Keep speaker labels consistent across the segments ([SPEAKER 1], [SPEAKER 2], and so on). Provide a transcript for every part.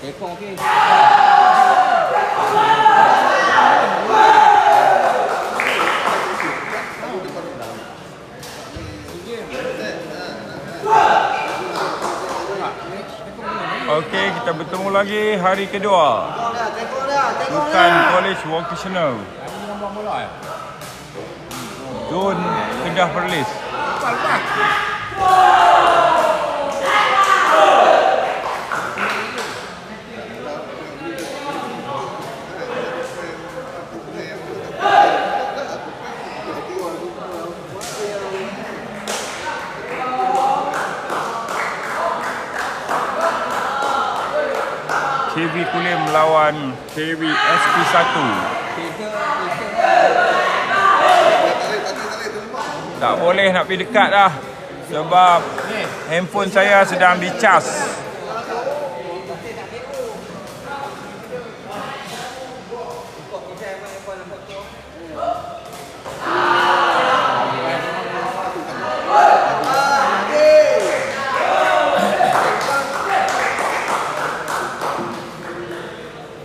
[SPEAKER 1] Tekong okey.
[SPEAKER 2] Okey, kita bertemu lagi hari kedua. Bukan College Vocational. Zon Kedah Perlis. KB Kulim melawan KB SP1. Tak boleh nak pergi dekat dah sebab handphone saya sedang dicas.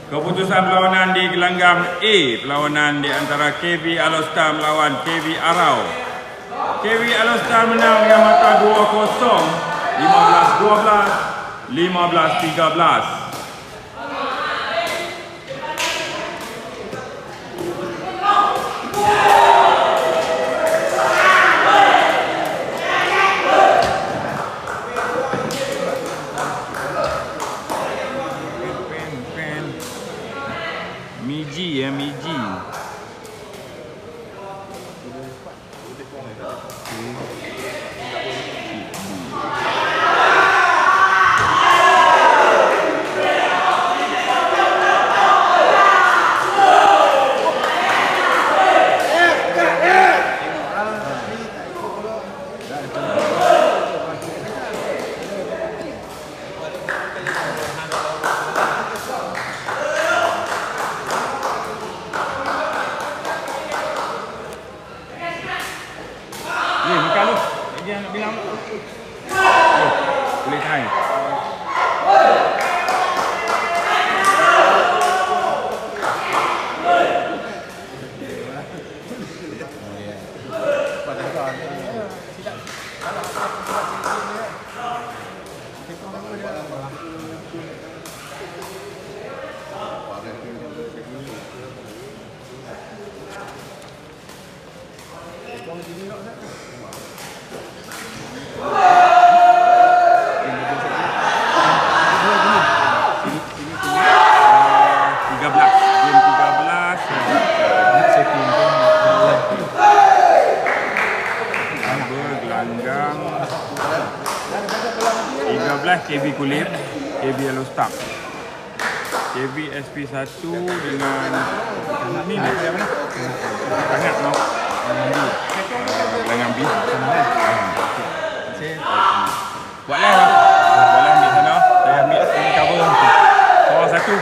[SPEAKER 2] Keputusan perlawanan di gelanggang A, perlawanan di antara KB Alostar melawan KB Arau. KB Alostar menang dengan mata 2-0, 15-12, 15-13. Miji ya, Miji. Nak bilang boleh tahan. KB Kulim, KB Alostar, KB SP1 dengan ni nak siapa mana? Sangat no. Dengan B. Buatlah lah. Buatlah ambil sana. Saya ambil cover. Bawah satu.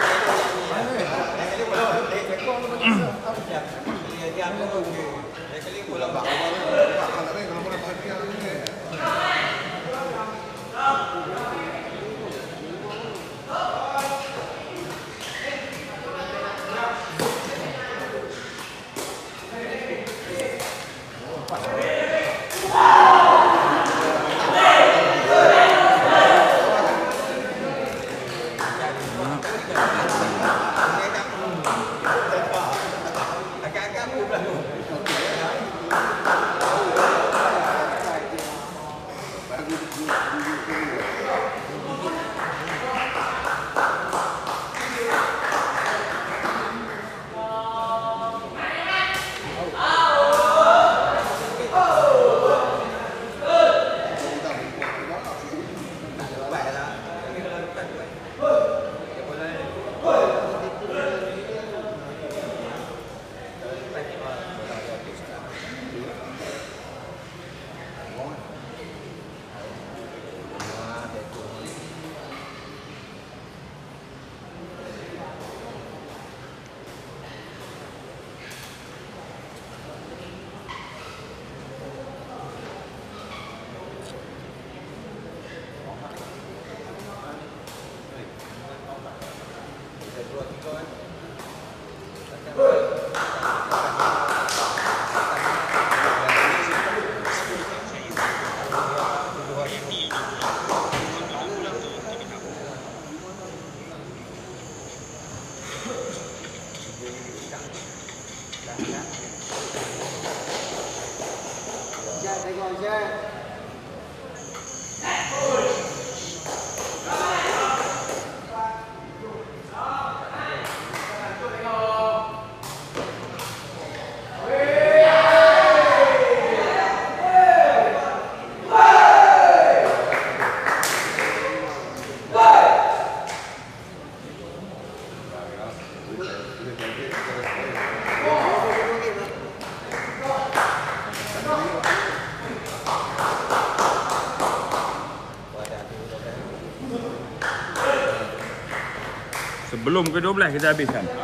[SPEAKER 2] Sebelum ke 12 kita habiskan. Nak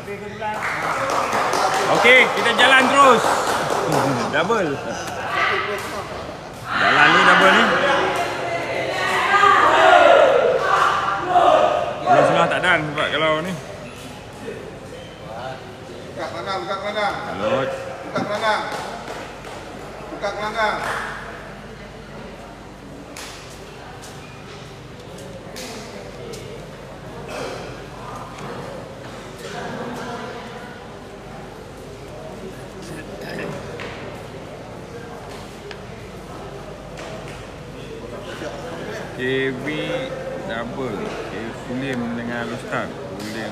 [SPEAKER 2] habis ke 11. Okey, kita jalan terus. Double. Jalan lu double ni. Kalau setengah tak dan sebab kalau ni.
[SPEAKER 1] Buka kelanggang, buka kelanggang.
[SPEAKER 2] Salut.
[SPEAKER 1] Buka kelanggang. Buka kelanggang.
[SPEAKER 2] KB double. Fulim dengan Ustaz. Fulim.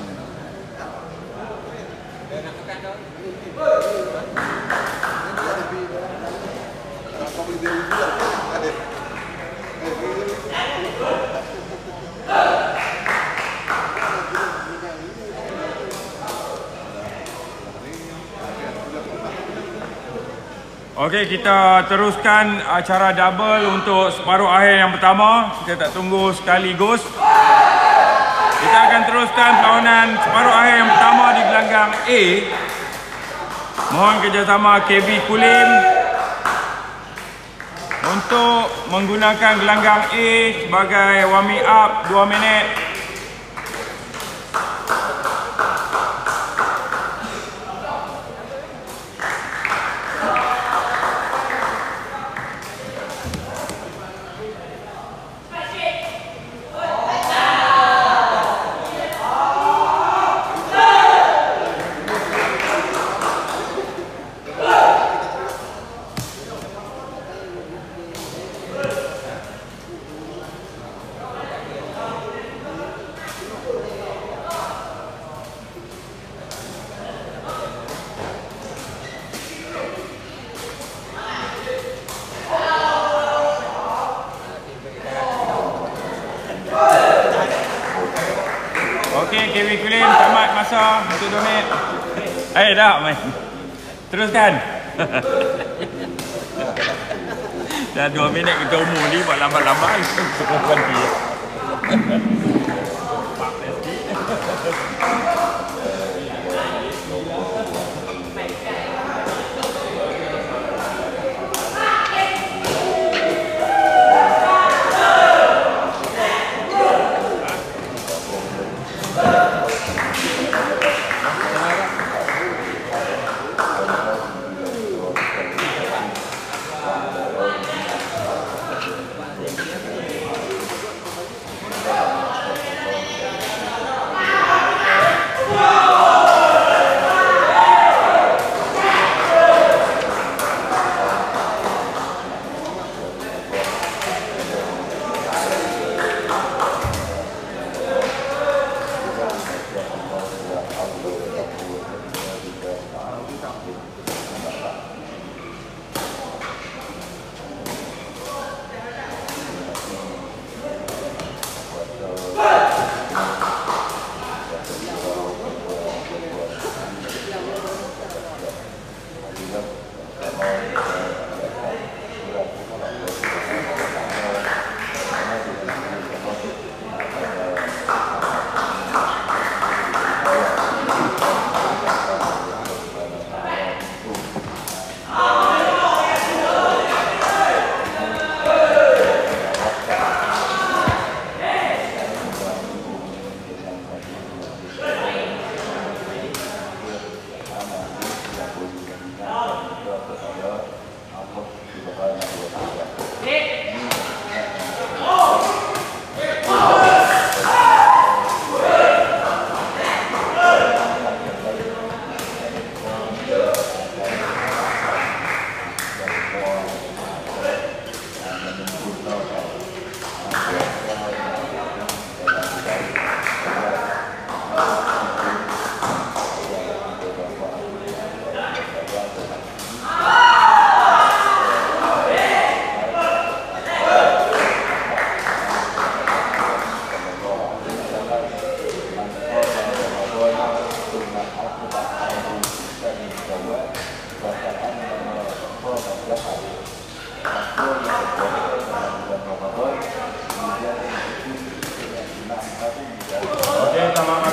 [SPEAKER 2] Okey, kita teruskan acara double untuk separuh akhir yang pertama. Kita tak tunggu sekaligus. Kita akan teruskan perlawanan separuh akhir yang pertama di gelanggang A. Mohon kerjasama KB Kulim untuk menggunakan gelanggang A sebagai warming up 2 minit. Okey, KB Kulim tamat masa untuk 2 minit. Dah main. Teruskan. Dah 2 minit kita umur ni buat lambat-lambat.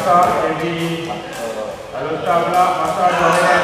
[SPEAKER 2] masa KB Alostar pula masa 2 minit.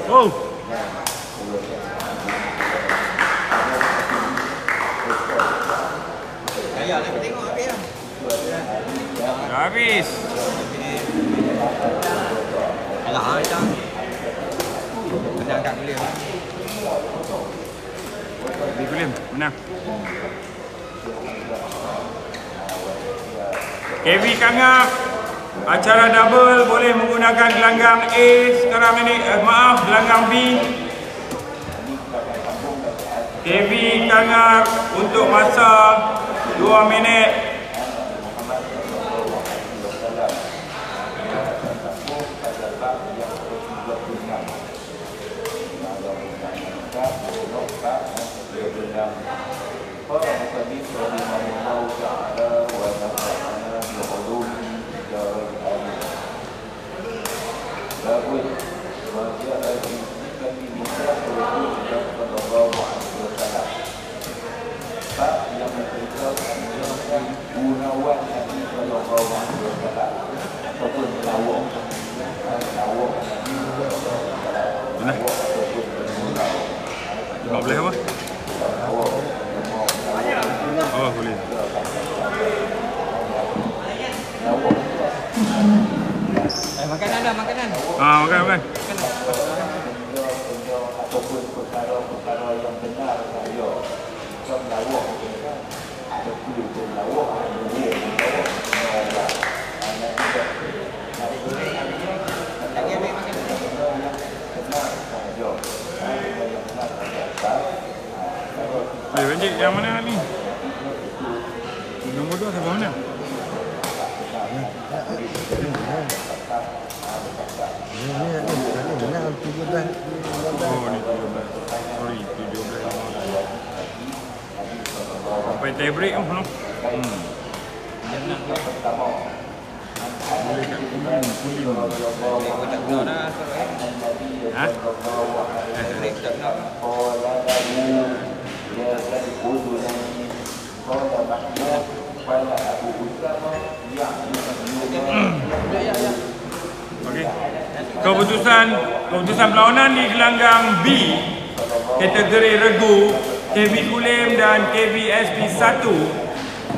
[SPEAKER 2] Oh. Dah habis.
[SPEAKER 3] Alah macam kena angkat William.
[SPEAKER 2] William menang. KB Kangap, acara double boleh menggunakan gelanggang A sekarang ini, gelanggang B. KB Kangap untuk masa 2 minit. Tak boleh apa? Oh, boleh.
[SPEAKER 3] Makanan dah, makanan.
[SPEAKER 2] Makan.
[SPEAKER 4] Ataupun perkara-perkara yang benar saja macam lawak ada pun lawak boleh lawak
[SPEAKER 3] Lagi ambil makanan.
[SPEAKER 2] Benjik yang mana ni? Nombor 2 sampai mana? Oh, ni 17. Sorry, 17. Sampai tie break kan? Boleh kat Kulim.
[SPEAKER 3] Boleh tak kena dah.
[SPEAKER 2] Ha?
[SPEAKER 3] Boleh tak kena. Okey. Keputusan perlawanan di gelanggang B kategori regu, KB Kulim dan KB SP1.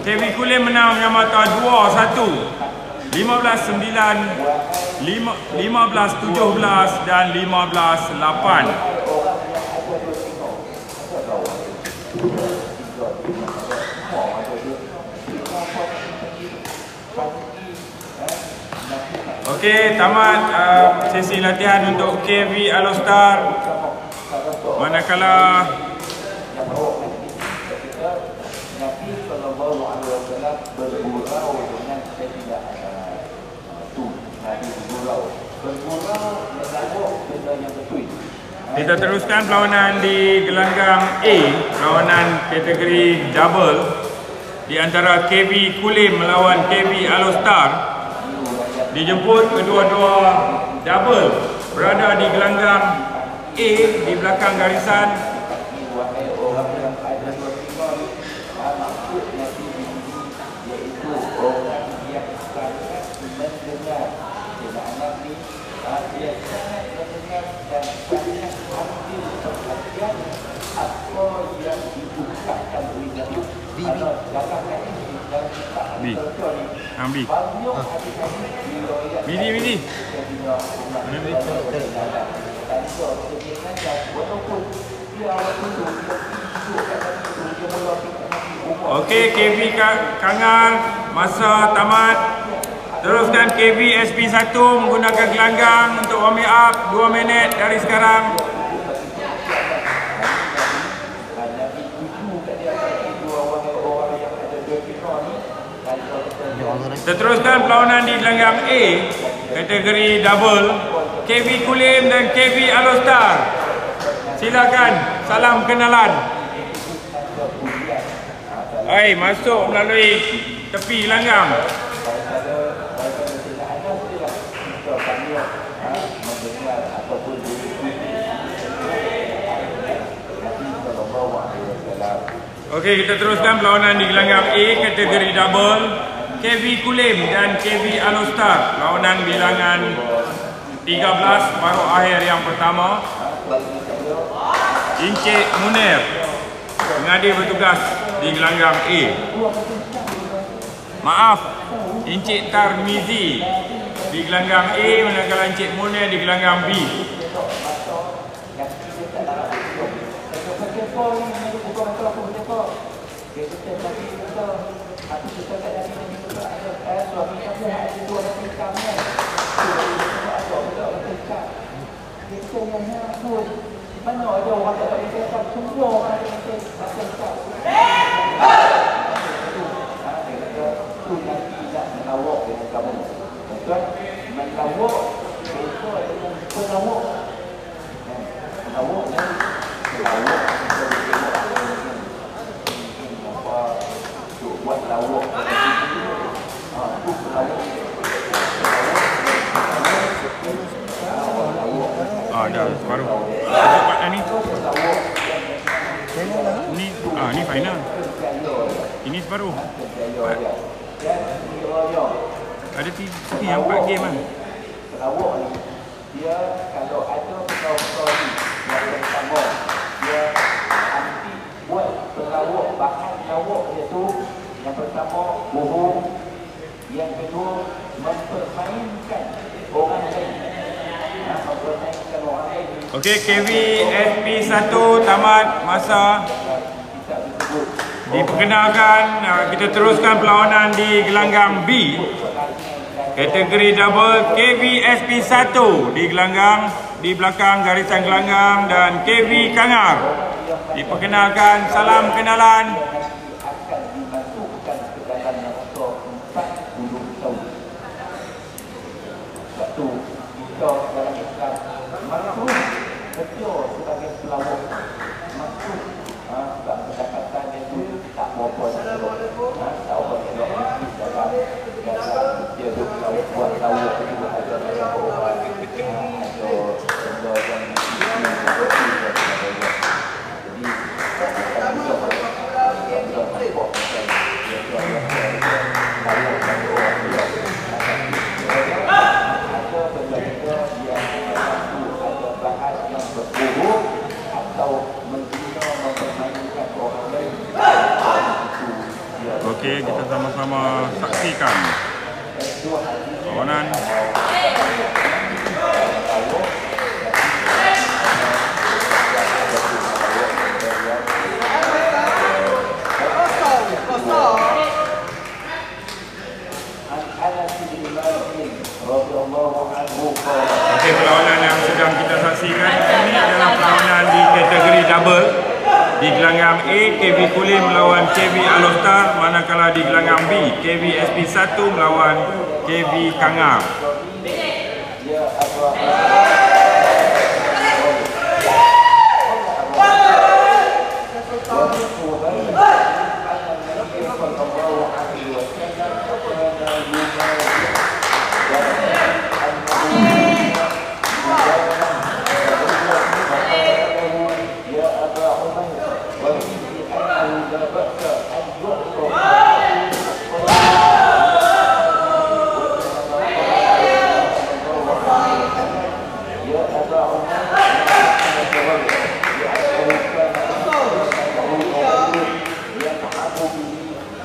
[SPEAKER 3] KB Kulim menang dengan mata 2-1, 15-9, 15-17 dan 15-8. Okey, tamat sesi latihan untuk KB Alostar. Manakala
[SPEAKER 4] Nabi sallallahu alaihi wasallam bergurau dengan ketidakadilan itu. Nabi bergurau menawak benda yang betul.
[SPEAKER 2] kita teruskan perlawanan di gelanggang A, perlawanan kategori double di antara KB Kulim melawan KB Alostar. Dijemput kedua-dua double berada di gelanggang A di belakang garisan.
[SPEAKER 4] Wahai orang yang ada bertinggal, maksud Nabi iaitu orang yang sangat mendengar. Dengan Nabi, dia sangat mendengar dan sangat ambil perhatian apa yang diucapkan oleh Nabi. Kalau dalam ini dalam
[SPEAKER 2] B. B. Midi. Mana Midi? Okey, KV Kangar, masa tamat. Teruskan KV SP1 menggunakan gelanggang untuk warm up 2 minit dari sekarang. Teruskan perlawanan di gelanggang A, kategori double, KV Kulim dan KV Alostar. Silakan, salam kenalan. Hai, masuk melalui tepi gelanggang. Okey, kita teruskan perlawanan di gelanggang A, kategori double, KV Kulim dan KV Alostar. Perlawanan bilangan 13, separuh akhir yang pertama. Encik Munir mengadir bertugas di gelanggang A. Maaf, Encik Tarmizi di gelanggang A, manakala Encik Munir di gelanggang B. Dah separuh. Ni. Ni final. Ini separuh. Ada sini yang 4 game kan. Pelawak ni dia kalau ada pelawak yang pertama dia anti buat pelawak bahan pelawak dia tu yang pertama bohong, yang kedua mempermainkan orang lain. Okey, KV SP1 tamat masa. Diperkenalkan, kita teruskan perlawanan di gelanggang B, kategori double, KV SP1 di gelanggang, di belakang garisan gelanggang, dan KV Kangar. Diperkenalkan, salam kenalan. Sebagai pelawak masuk sebab pendapatan dia tu tak berapa tak berapa dia tu pelawak buat pelawak tu ada macam orang ada benda yang Okey, kita sama-sama saksikan perlawanan. Okey, perlawanan yang sedang kita saksikan ini adalah perlawanan di kategori double. Di gelanggang A, KV Kulim melawan KV Alostar, manakala di gelanggang B, KV SP1 melawan KV Kangar.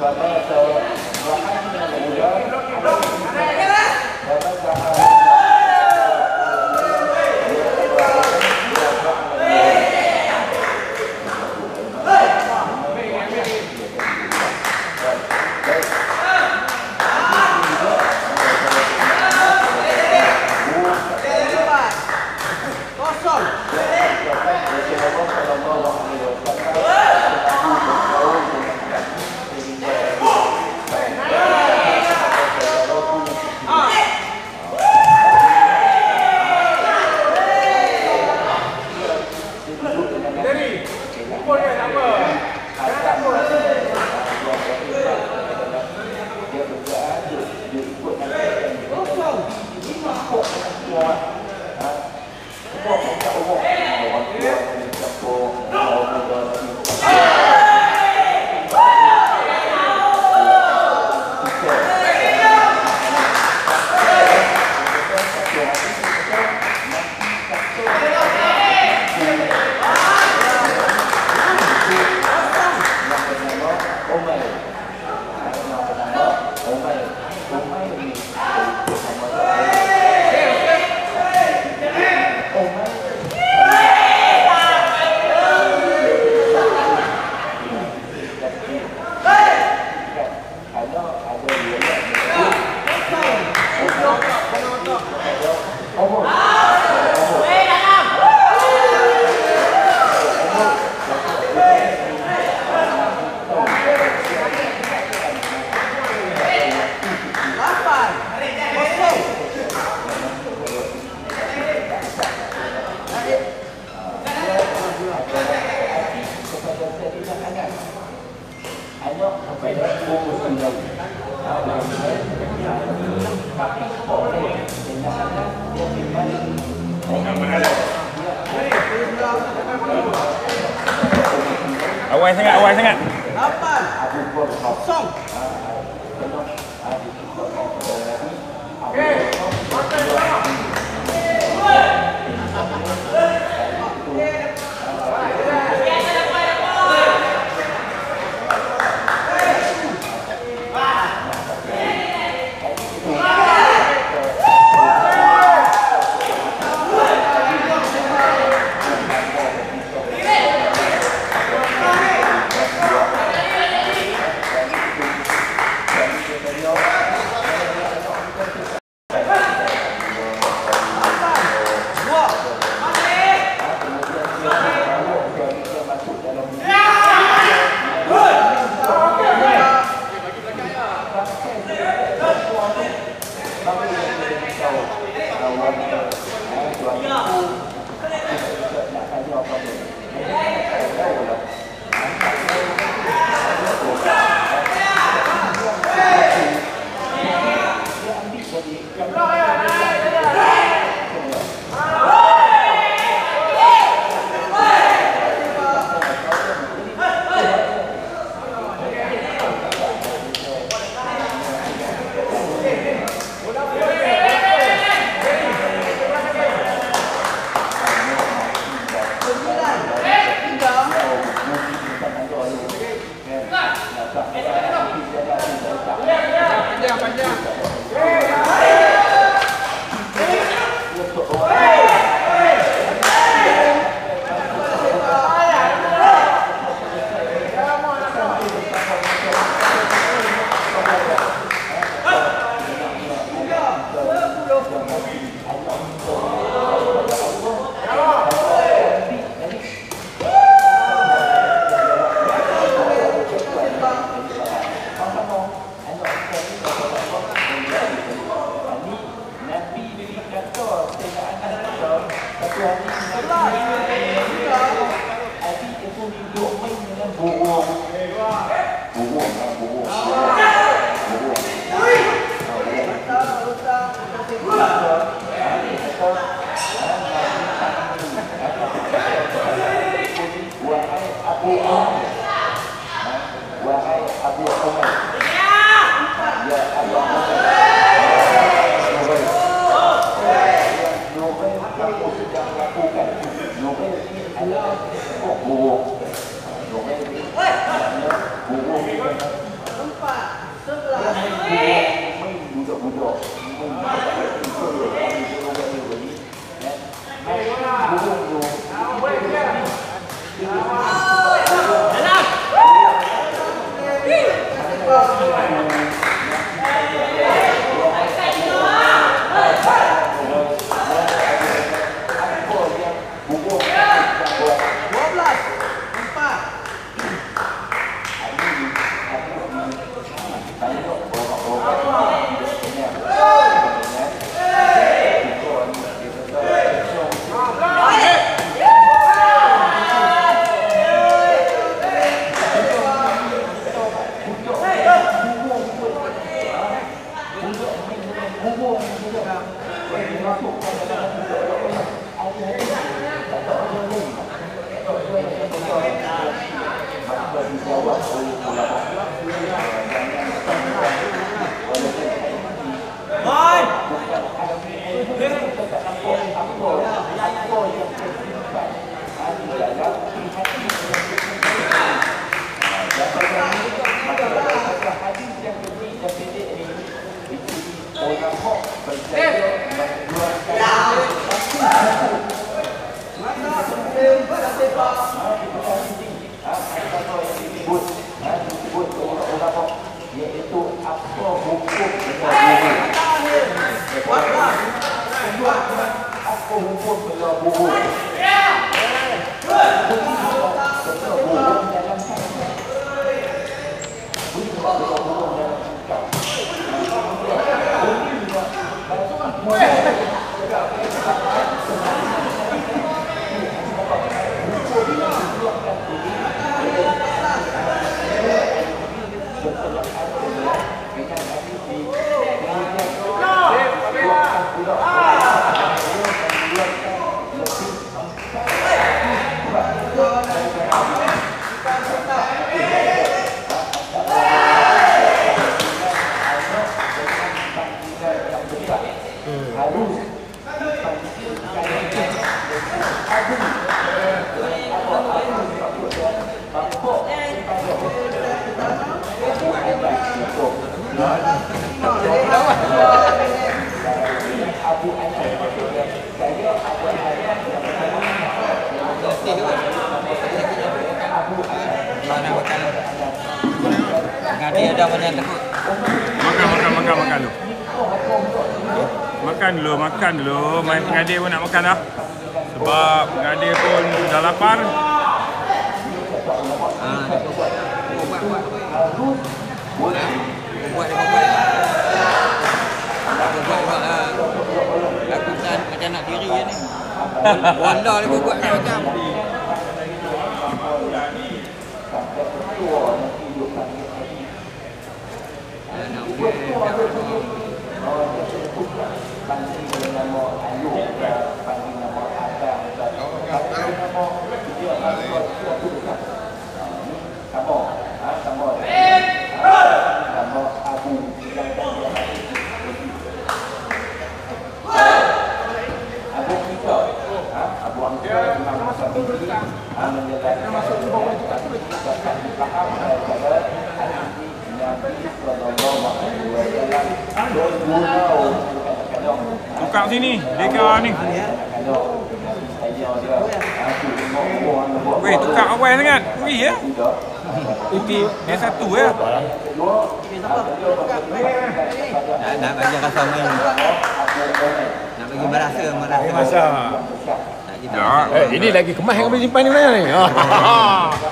[SPEAKER 4] فمات
[SPEAKER 2] Awal sangat, awal sangat.
[SPEAKER 3] 8-0.
[SPEAKER 4] budak-budak
[SPEAKER 2] makan dulu. Main pengadir pun nak makan dah. Sebab pengadir pun dah lapar.
[SPEAKER 5] Buat lakukan macam nak diri ni. Wanda dia buat macam.
[SPEAKER 2] Tukar sini, Deka ni. Weh, tukar awal sangat. Weh ya. Dia satu ya.
[SPEAKER 5] Nak bagi rasa main. Nak bagi merasa.
[SPEAKER 3] Masa.
[SPEAKER 2] Tak.
[SPEAKER 3] Ini lagi kemas yang kami simpan ni mana ni?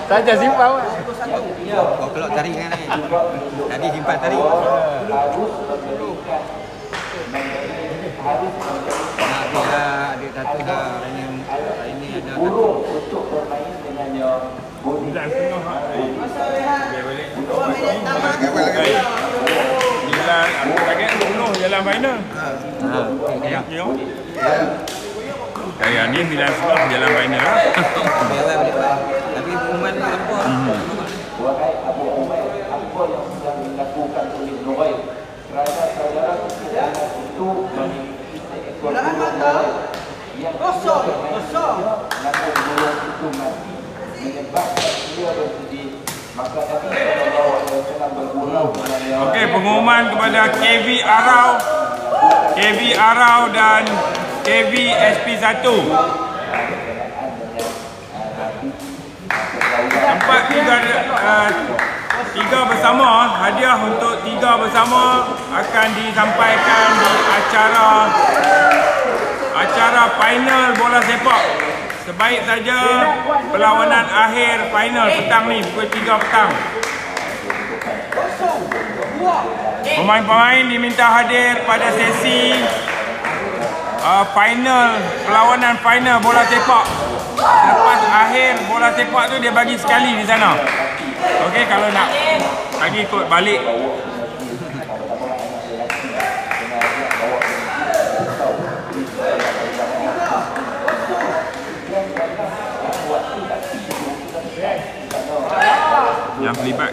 [SPEAKER 3] Saja simpan.
[SPEAKER 5] Kau kelok tarik kan ni. Tadi simpan tarik. Nak dia adik satu dah. Hari ni ada satu.
[SPEAKER 4] untuk bermain dengannya body.
[SPEAKER 2] Biar balik. Bilal, aku target 10 jalan final. Ya. Kaya ni 9 jalan final lah.
[SPEAKER 5] Tapi pengumuman ni apa?
[SPEAKER 4] Wahai Abu Umair, apa yang sedang dilakukan oleh Nuhail terhadap saudara kita itu memiliki seekor burung yang kosong namun burung itu mati menyebabkan dia bersedih. Maka Nabi SAW bergurau dengannya
[SPEAKER 2] Okey, pengumuman kepada KV Arau dan KV SP1. Tempat tiga bersama, hadiah untuk tiga bersama akan disampaikan di acara final bola sepak. Sebaik saja perlawanan akhir final petang ni pukul 3 petang. Pemain-pemain diminta hadir pada sesi perlawanan final bola sepak. Lepas akhir bola sepak tu dia bagi sekali di sana. Okey, kalau nak lagi ikut balik. Yang terlibat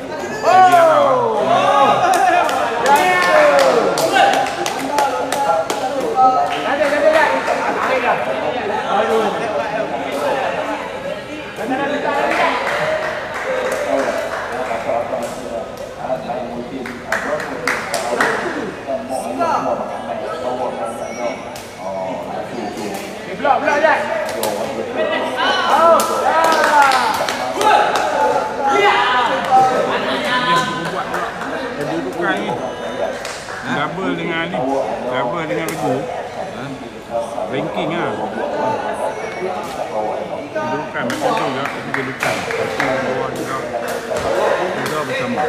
[SPEAKER 2] double dengan regu ranking lah. Kedudukan macam tu juga, kedudukan satu bawah tiga bersama.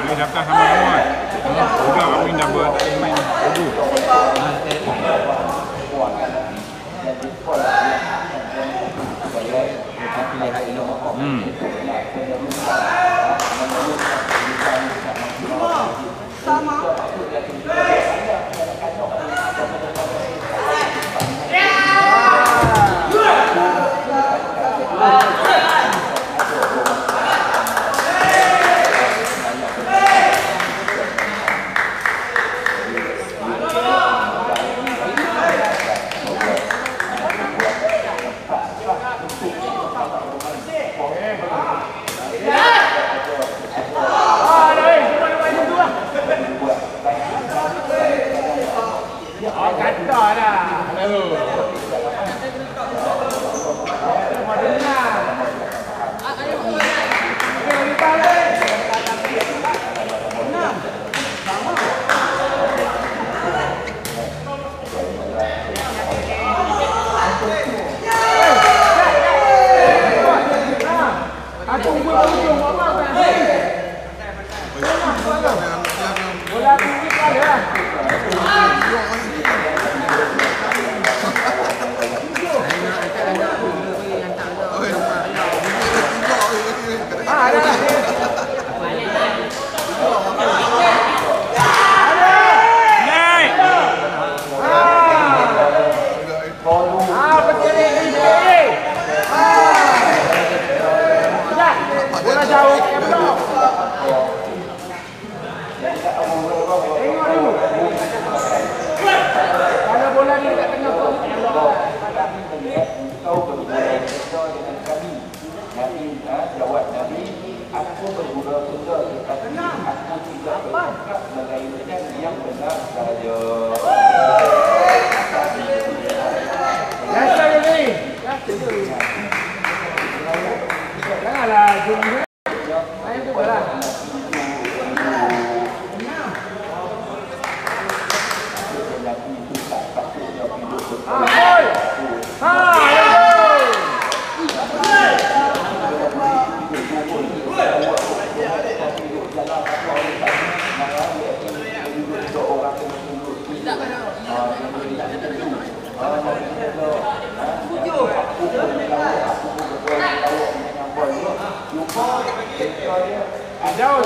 [SPEAKER 2] Boleh daftar sama-sama kan? Juga Amin dah buat main Ogu.
[SPEAKER 6] Tengok dulu. Kalau bola ni dekat tengah kau.
[SPEAKER 4] Kau bergurau-gurau dengan kami. Nabi jawab Nabi, aku bergurau-gurau tetapi aku tidak bercakap melainkan yang benar sahaja.
[SPEAKER 6] Biasa je ni. Janganlah zoom ni. Main tu lah. Jauh.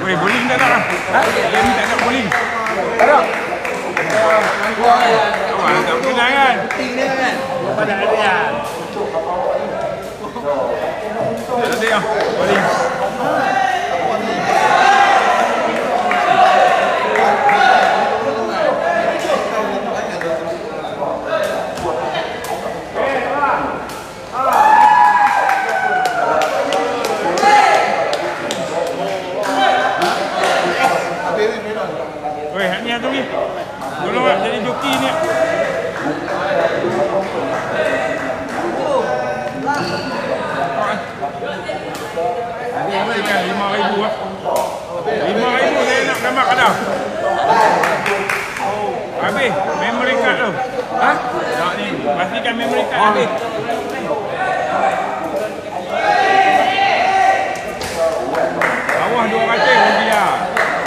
[SPEAKER 2] Weh, bowling tak nak lah. Yang ni tak nak bowling.
[SPEAKER 6] Tak ada.
[SPEAKER 2] Awak tak kenal kan?
[SPEAKER 6] Penting dia kan. Pada ada ya.
[SPEAKER 2] Tak ada yang bowling. Weh, ni tu ni. Tolong nak jadi joki ni. Habis kan 5,000 ah. 5,000 saya nak gambar kadang. Habis memory card tu. Ha? Nak ni, pastikan memory card habis. Bawah 200 rugi lah.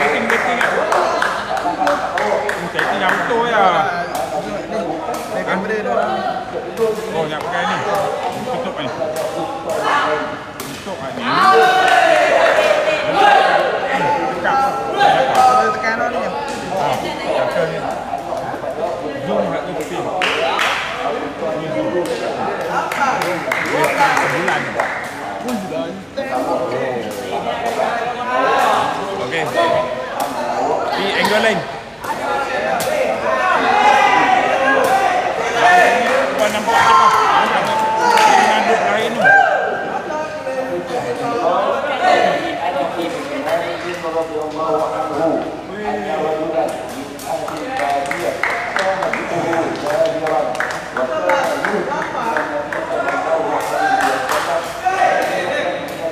[SPEAKER 2] Setting lah. Setting yang betul ya. Ni kamera tu. Oh, nak pakai ni. Tutup ni. Tutup ni.
[SPEAKER 6] Tekan ni.
[SPEAKER 2] Tekan ni. Zoom kat tu tepi. Bulan. Okey. Di angle lain. Kau nampak apa? Ngaduk lain tu.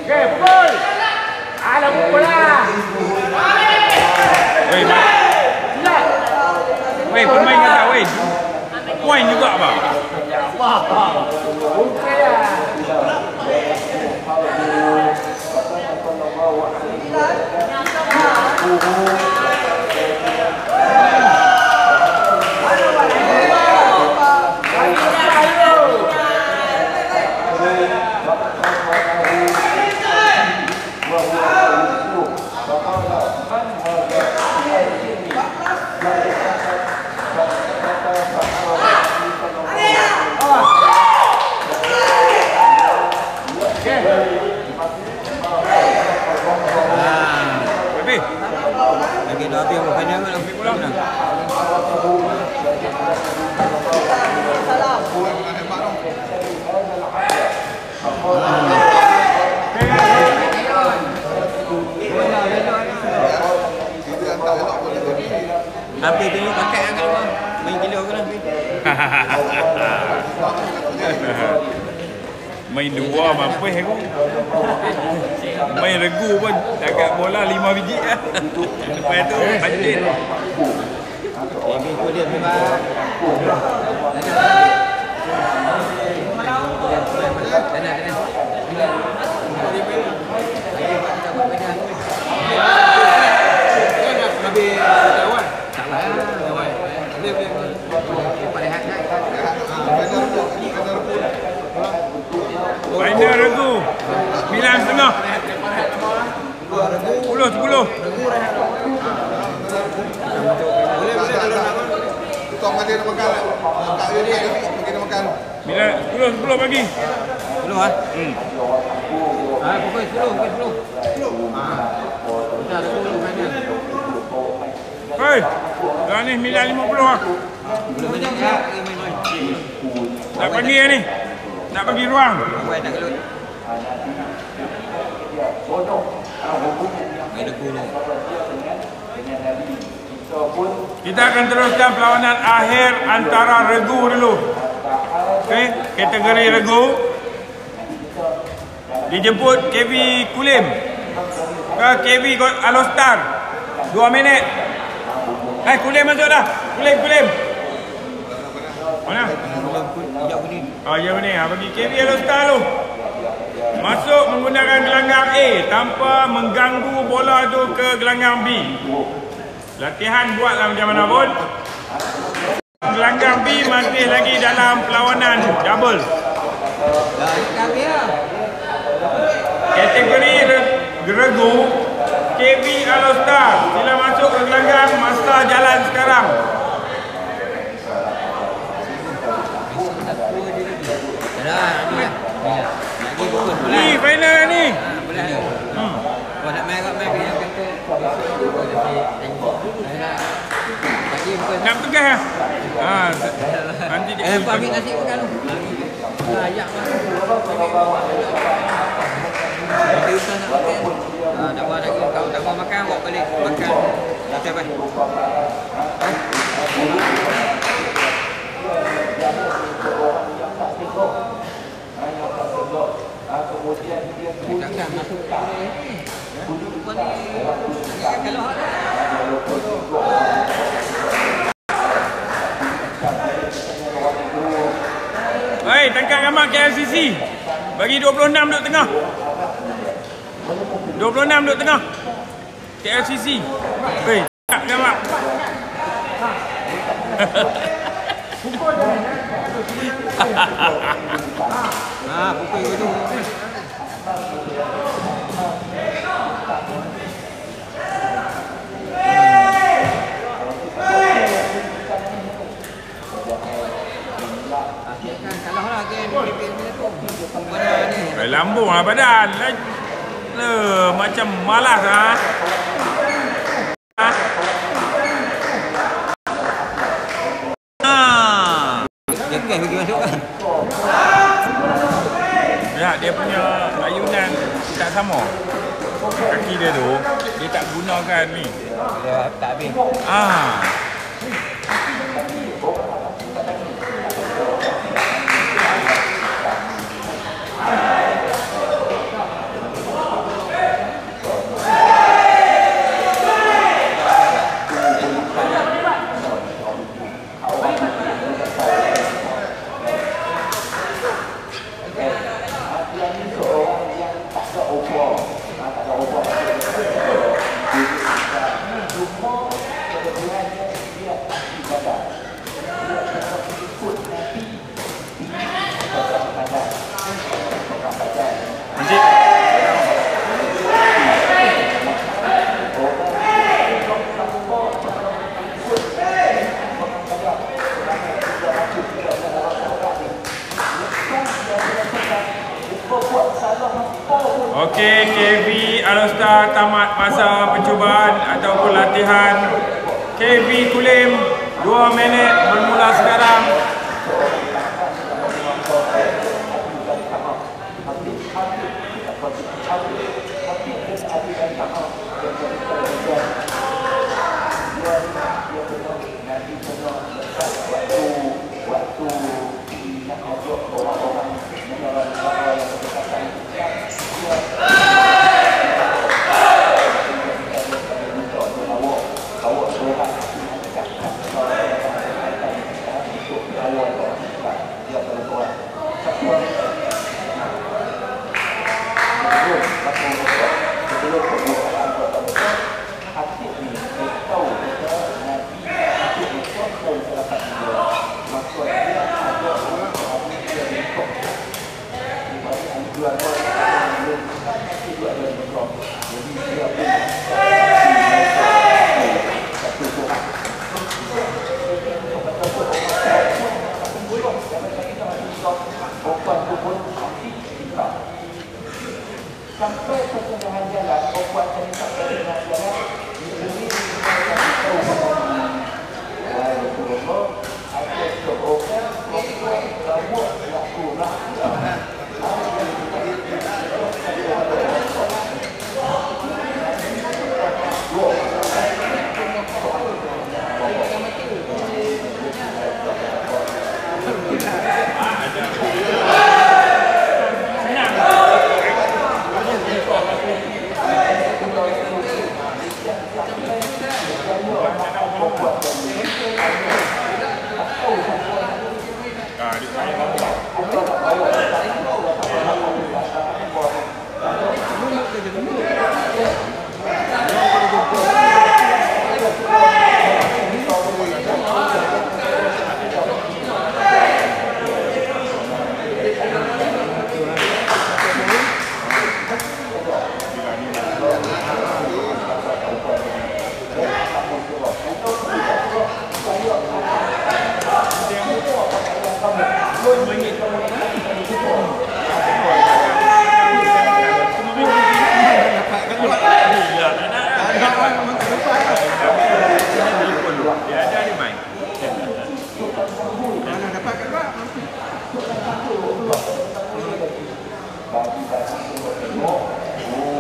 [SPEAKER 6] Okey, pukul. Alah pukul lah.
[SPEAKER 2] Weh,
[SPEAKER 6] Silat.
[SPEAKER 2] weh, pemain kata weh. Point juga bang.
[SPEAKER 6] Okey lah.
[SPEAKER 5] tahu kan.
[SPEAKER 2] Main dua mampus aku. Main regu pun agak bola 5 biji lah. Lepas tu pancit.
[SPEAKER 5] Ikut dia memang.
[SPEAKER 2] Final regu 9.5. 10.
[SPEAKER 1] Tukang mandi nak makan. Makan dia pergi nak makan.
[SPEAKER 2] 10 pagi.
[SPEAKER 5] 10 ah. Pukul 10. Kita ada 10 mana.
[SPEAKER 2] Hei, dah ni 9.50 lah.
[SPEAKER 5] Belum banyak tak main.
[SPEAKER 2] Nak pergi ni. Nak bagi ruang.
[SPEAKER 5] Buat nak kelut. Main deku ni.
[SPEAKER 2] Kita akan teruskan perlawanan akhir antara regu dulu. Okey, kategori regu. Dijemput KV Kulim ke KV Alostar. 2 minit. Kulim masuk dah. Kulim. Mana? Oh, ya benar. Bagi KV Alostar tu. Masuk menggunakan gelanggang A tanpa mengganggu bola tu ke gelanggang B. Latihan buatlah macam mana pun. Gelanggang B masih lagi dalam perlawanan double. Kategori regu KV Alostar. Sila masuk ke gelanggang, masa jalan sekarang. Ni final ni.
[SPEAKER 5] Kau nak main kat main yang kata
[SPEAKER 2] Nak tegas ah. Nanti dia
[SPEAKER 5] pamit nasi makan tu. Layak lah. Dia usah nak makan. Tak apa lagi. Kau tak mau makan, bawa balik. Makan. Dah sampai. Takkan masuk kalau ada.
[SPEAKER 2] Hei, tangkap gambar KLCC. Bagi 26 duduk tengah. 26 duduk tengah. KLCC. Hei, tangkap gambar.
[SPEAKER 5] Pukul itu.
[SPEAKER 2] Lambung lah badan. Macam malas lah.
[SPEAKER 5] Jekeh pergi masuk kan?
[SPEAKER 2] Ya, dia punya ayunan tak sama. Kaki dia tu, dia tak gunakan ni.
[SPEAKER 5] Dia tak habis.
[SPEAKER 2] Okey, KV Alostar tamat masa percubaan ataupun latihan. KV Kulim 2 minit bermula sekarang.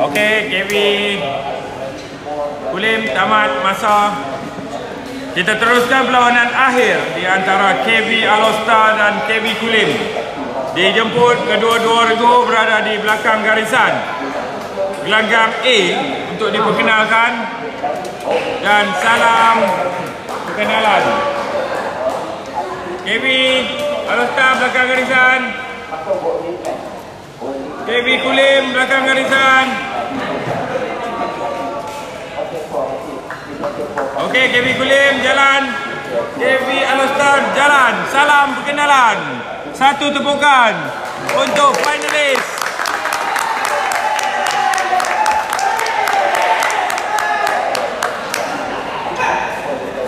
[SPEAKER 2] Okey, KV Kulim tamat masa. Kita teruskan perlawanan akhir di antara KV Alostar dan KV Kulim. Dijemput kedua-dua regu berada di belakang garisan gelanggang A untuk diperkenalkan dan salam perkenalan. KV Alostar belakang garisan, KV Kulim belakang garisan. Okey, KV Kulim jalan, KV Alostar jalan. Salam perkenalan. Satu tepukan untuk finalis.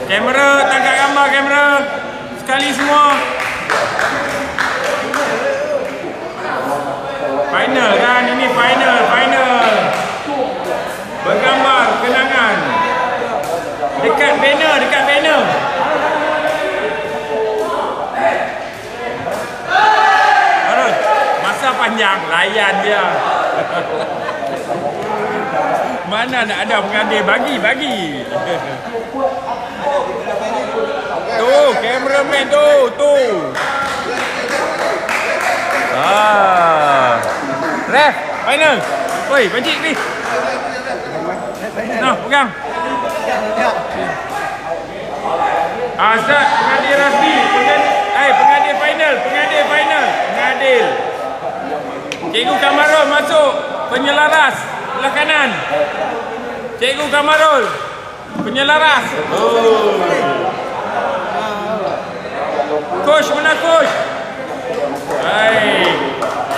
[SPEAKER 2] Kamera, tangkap gambar kamera. Sekali semua. Final kan? Ini final. Bergambar kenangan. Dekat banner. Terus, masa panjang, layan dia. Mana nak ada pengadil, bagi. Tu, cameraman tu. Ref, final. Oi, Panjik ni. Nah, pegang. Azad, pengadil rasmi. Pengadil final. Pengadil. Cikgu Kamarul masuk. Penyelaras belah kanan. Cikgu Kamarul. Penyelaras. Coach mana coach?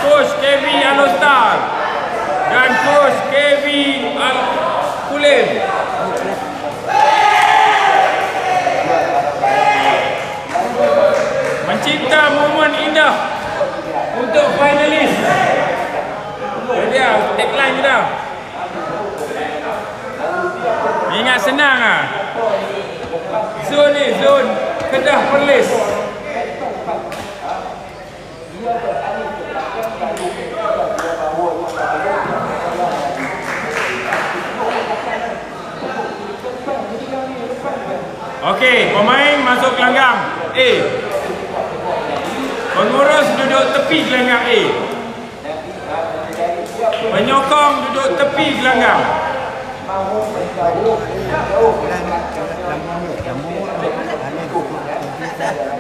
[SPEAKER 2] Coach KV Alostar dan coach KV Kulim. Mencipta momen indah untuk finalis. Dia tagline kita. Ingat senang ah. Zone ni zone Kedah Perlis. Okey, pemain masuk gelanggang A. Pengurus duduk tepi gelanggang A. Penyokong duduk tepi gelanggang.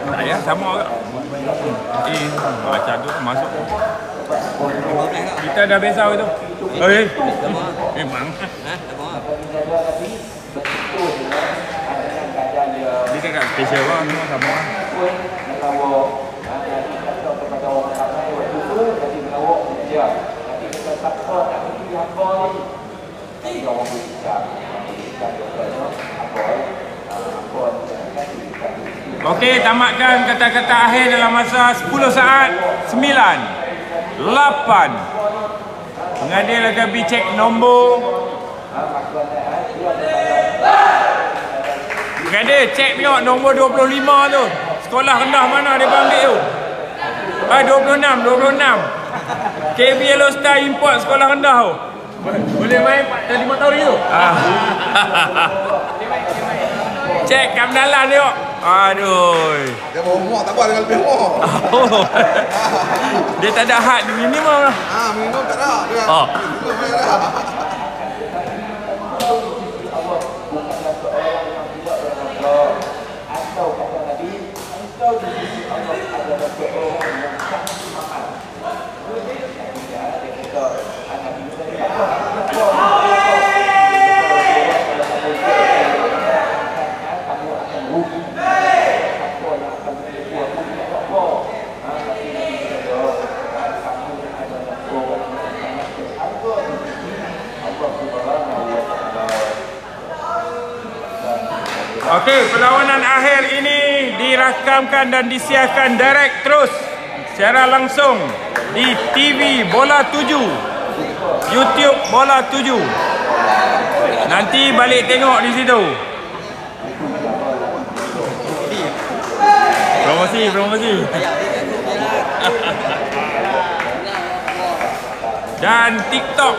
[SPEAKER 2] Tak ya, sama agak. Macam tu masuk. Kita dah biasa itu. Memang. Dia kan special lah, memang sama. Okey, tamatkan kata-kata akhir dalam masa 10 saat 9 8. Pengadil akan cek nombor. Pengadil cek tengok nombor 25 tu. Sekolah rendah mana dia ambil tu? 26. KV Alostar import sekolah rendah tu. Boleh main 5 tahun tu. Cek kat dalam tengok. Aduh.
[SPEAKER 1] Dia bawa muak tak apa dengan lebih muak.
[SPEAKER 2] Dia tak ada had minimum lah.
[SPEAKER 1] Minum tak ada. Dia.
[SPEAKER 2] Okey, perlawanan akhir ini dirakamkan dan disiarkan direct terus secara langsung di TV Bola 7, YouTube Bola 7. Nanti balik tengok di situ. Promosi. Dan TikTok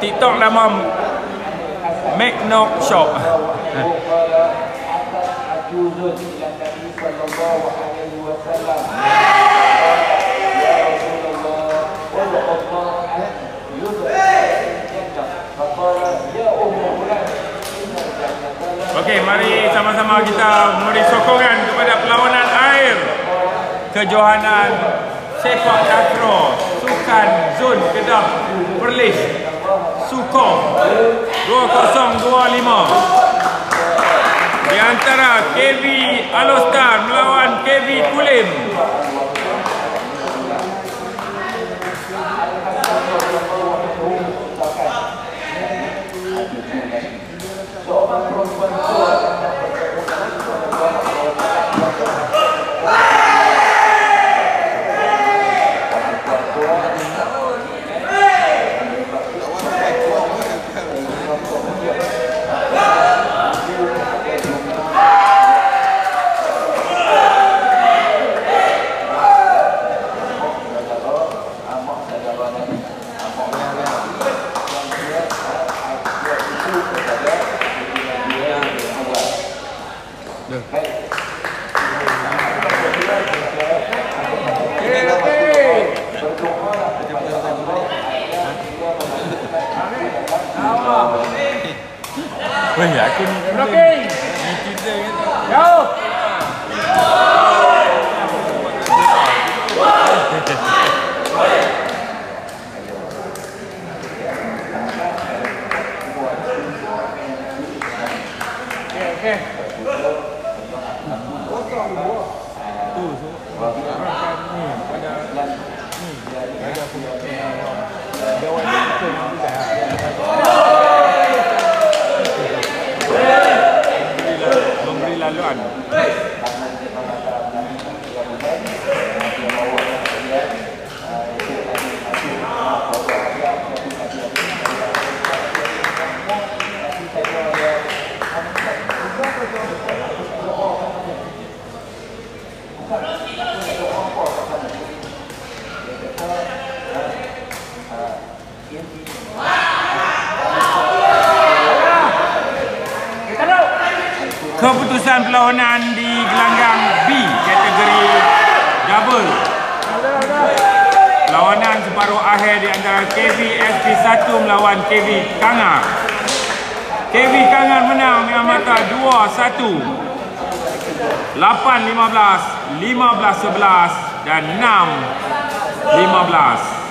[SPEAKER 2] TikTok nama Make No Shop. Okey, mari sama-sama kita memberi sokongan kepada perlawanan air kejohanan sepak takraw Sukan Zon Kedah Perlis Sukong 2025 di antara KV Alostar melawan KV Kulim. Weh, aku ni
[SPEAKER 6] Blocking.
[SPEAKER 2] ni kita gitu.
[SPEAKER 6] Jauh. Okey.
[SPEAKER 2] Memberi laluan. Keputusan perlawanan di gelanggang B kategori double. Perlawanan separuh akhir di antara KV SP1 melawan KV Kangar. KV Kangar menang dengan mata 2-1, 8-15, 15-11 dan 6-15.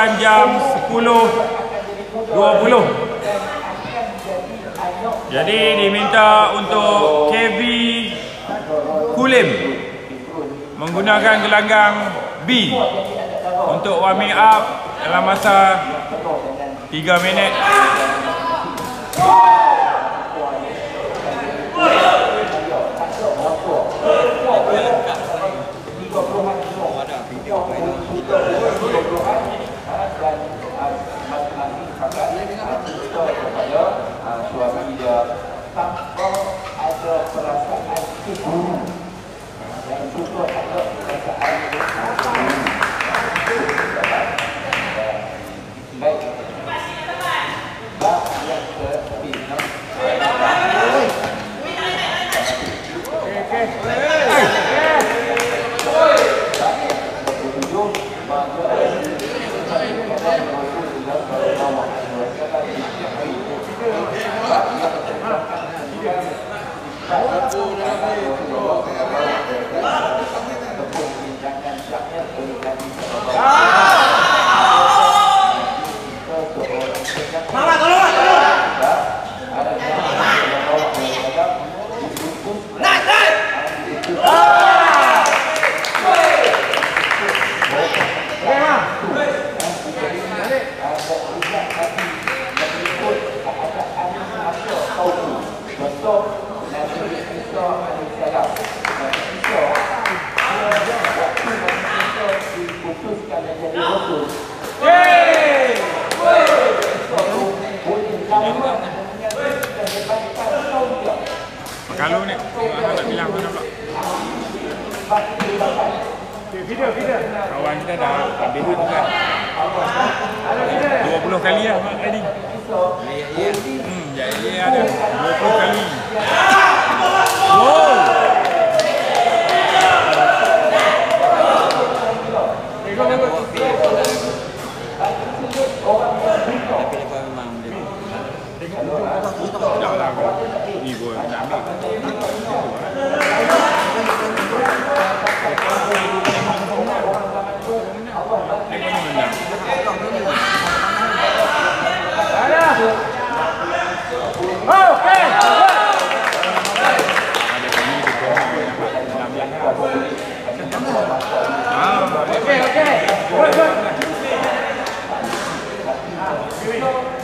[SPEAKER 2] teruskan jam 10.20. Jadi diminta untuk KV Kulim menggunakan gelanggang B untuk warming up dalam masa 3 minit. Kalau ni, nak bilang apa nampak? Video. Kawan kita dah habis kan? 20 kali lah Mak tadi. Ya ada 20 kali. Wow. Ni boy nak ambil.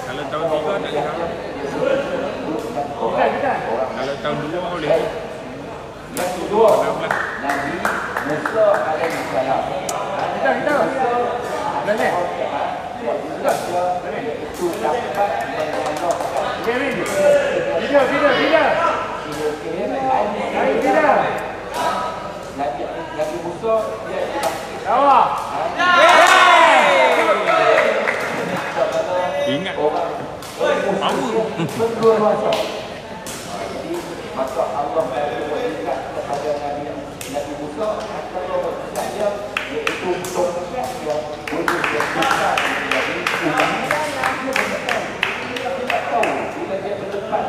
[SPEAKER 2] Kalau tahun 3 tak boleh. Kalau tahun 2 boleh.
[SPEAKER 4] Nabi Musa alaihi salam.
[SPEAKER 6] Kita. Boleh.
[SPEAKER 4] Itu dapat menolakkan
[SPEAKER 6] Video.
[SPEAKER 4] Nabi Musa dia
[SPEAKER 6] Awak.
[SPEAKER 2] Ingat.
[SPEAKER 4] berdua masa. Jadi masa Allah berikan kepada Nabi Musa antara saja iaitu tongkat yang boleh berdekat menjadi ulang. Dia tak tahu bila dia berdepan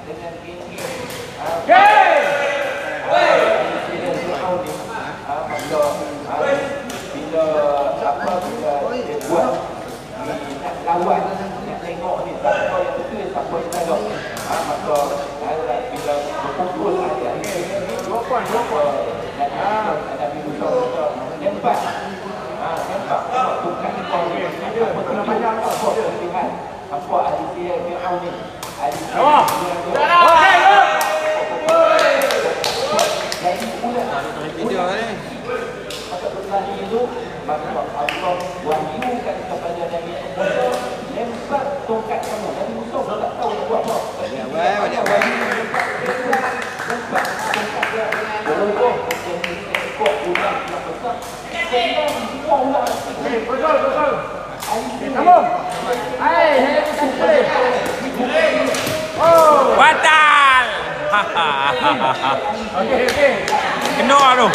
[SPEAKER 4] dengan ini. Bila dia buat nak lawan, nak tengok ni siapa yang betul, siapa yang salah. Maka bila berkumpul ada Nabi Musa nempak tongkat kau ni apa pilihan apa ahli sihir Fir'aun ni ahli sihir maka setelah itu maka Allah wahyukan kepada Nabi Musa lempar tongkat kamu. Nabi Musa tak tahu nak buat apa. Lempar tongkat dia berubah menjadi ekor ular yang besar. Semua ular.
[SPEAKER 6] Betul. Sambung. Oh.
[SPEAKER 2] Batal.
[SPEAKER 6] Okey.
[SPEAKER 2] Kenok tu.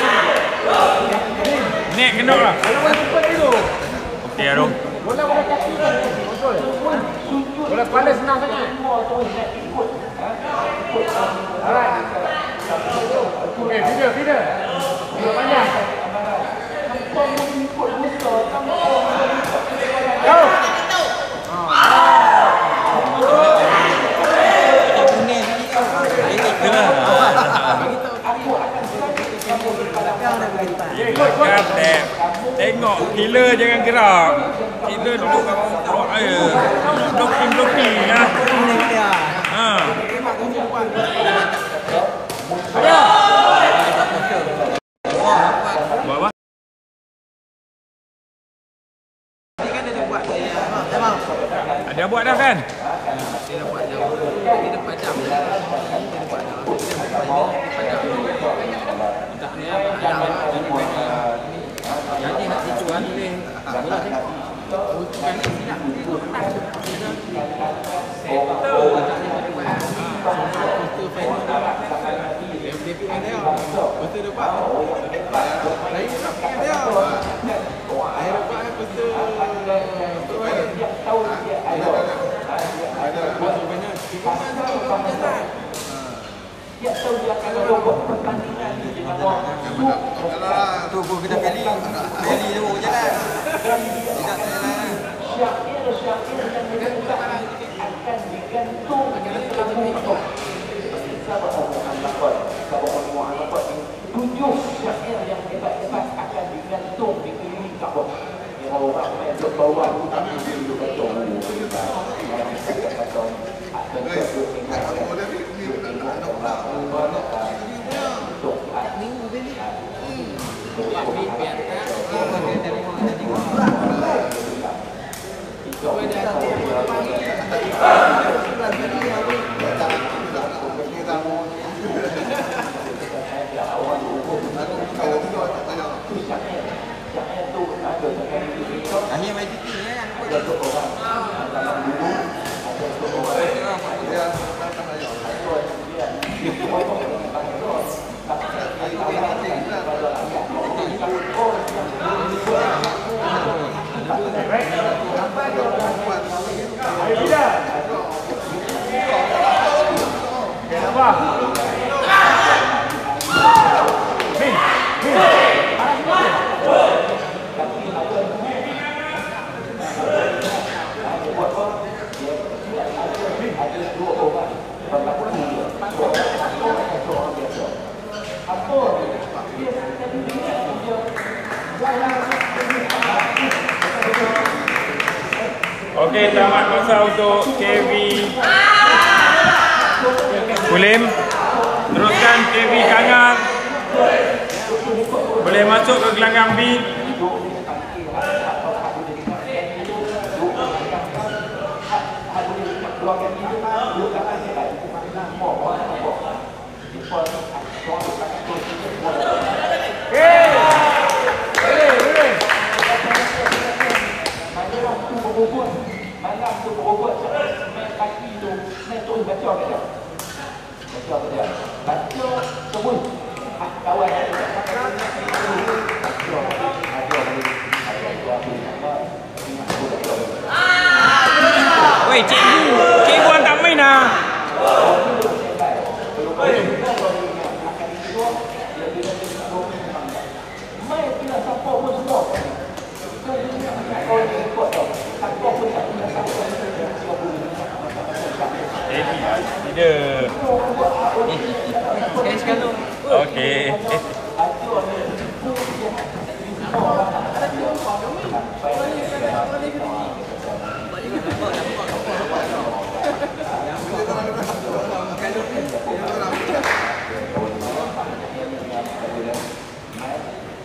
[SPEAKER 2] Nek kenok lah. Okey Arum.
[SPEAKER 6] Bola kaki. Betul. Bola kepala senang sangat. Alright. Okey, video. Video panjang.
[SPEAKER 2] Killer jangan gerak. Killer duduk kat bawah air. Blocking ya. Ha. Buat apa? Ada buat dah kan?
[SPEAKER 5] Jadi hak situ kan boleh.
[SPEAKER 1] Tu pun kita pilih dulu je lah. Tidak
[SPEAKER 4] tujuh syair yang hebat-hebat akan digantung di keliling Kaabah. Yang orang main duduk bawah tu tapi duduk kacau.
[SPEAKER 5] Hanya main titik ni kan.
[SPEAKER 2] Okey, tamat masa untuk KV Kulim. Teruskan KV Kangar. Boleh masuk ke gelanggang B.
[SPEAKER 4] Malam tu berubah main kaki tu, main terus baca dia. Baca dia. Baca semua. Kawan ada
[SPEAKER 2] Wei, cikgu tak main lah. Tidak. Okey.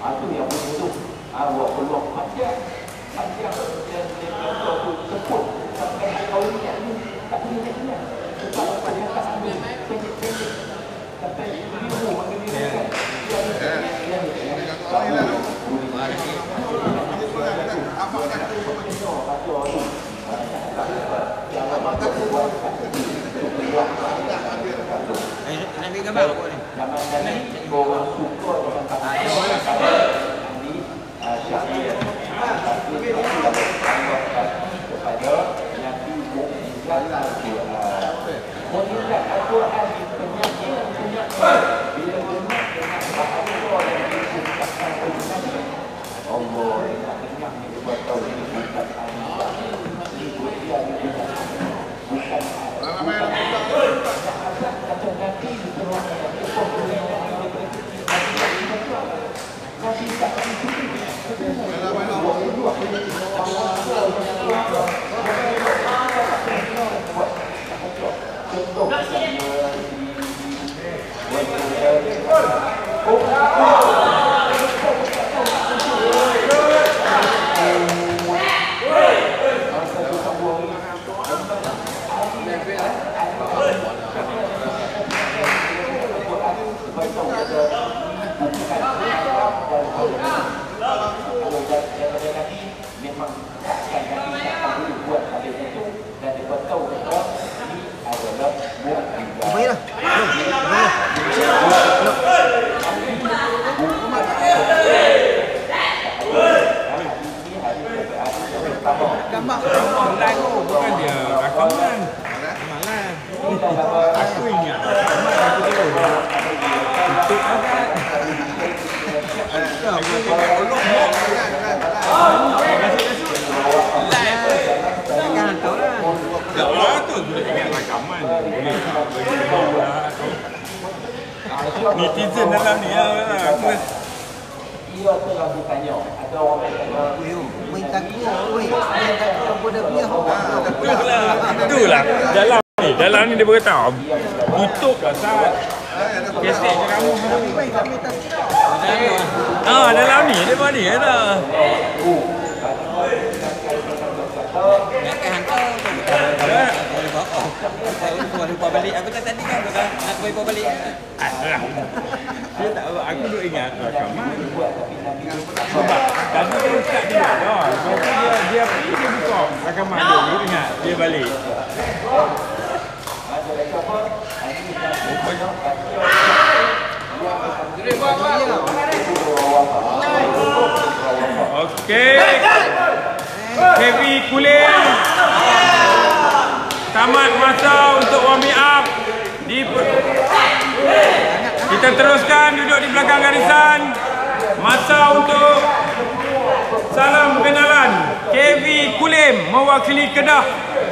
[SPEAKER 4] Itu yang betul. Awak peluang ajar dan sebut sampai kau ni tak boleh nak. Sebab apa dia tak ambil pendek-pendek sampai video makin dia kan.
[SPEAKER 5] Nak ambil gambar apa ni?
[SPEAKER 4] Orang suka dengan kepada Nabi Muhammad mengingat Al-Quran di penyakit bila dengar dengan bahasa yang diciptakan oleh Nabi Allah nak dengar ni buat tahu ini bukan Allah ini dia bukan kata Nabi Nabi tak
[SPEAKER 2] Terus boleh ingat rakaman. Boleh tak bagi tahu lah. Netizen dalam ni lah. Aku
[SPEAKER 4] Ia telah ditanya. Ada orang yang tanya.
[SPEAKER 1] Main takut, main takut bodoh dia.
[SPEAKER 2] itulah dalam ni dia berkata tutup lah saat kesek ceramah dalam ni dia buat ni dah
[SPEAKER 5] Nak hantar boleh bawa. Saya lupa balik. Aku tak tadi kan nak bawa balik.
[SPEAKER 2] alah dia tak aku duk ingat rakaman sebab tadi dia ustaz dia dah dia buka rakaman dia ingat dia balik okey Heavy Kulim tamat masa untuk warming up kita teruskan duduk di belakang garisan. Masa untuk salam kenalan. KV Kulim mewakili Kedah,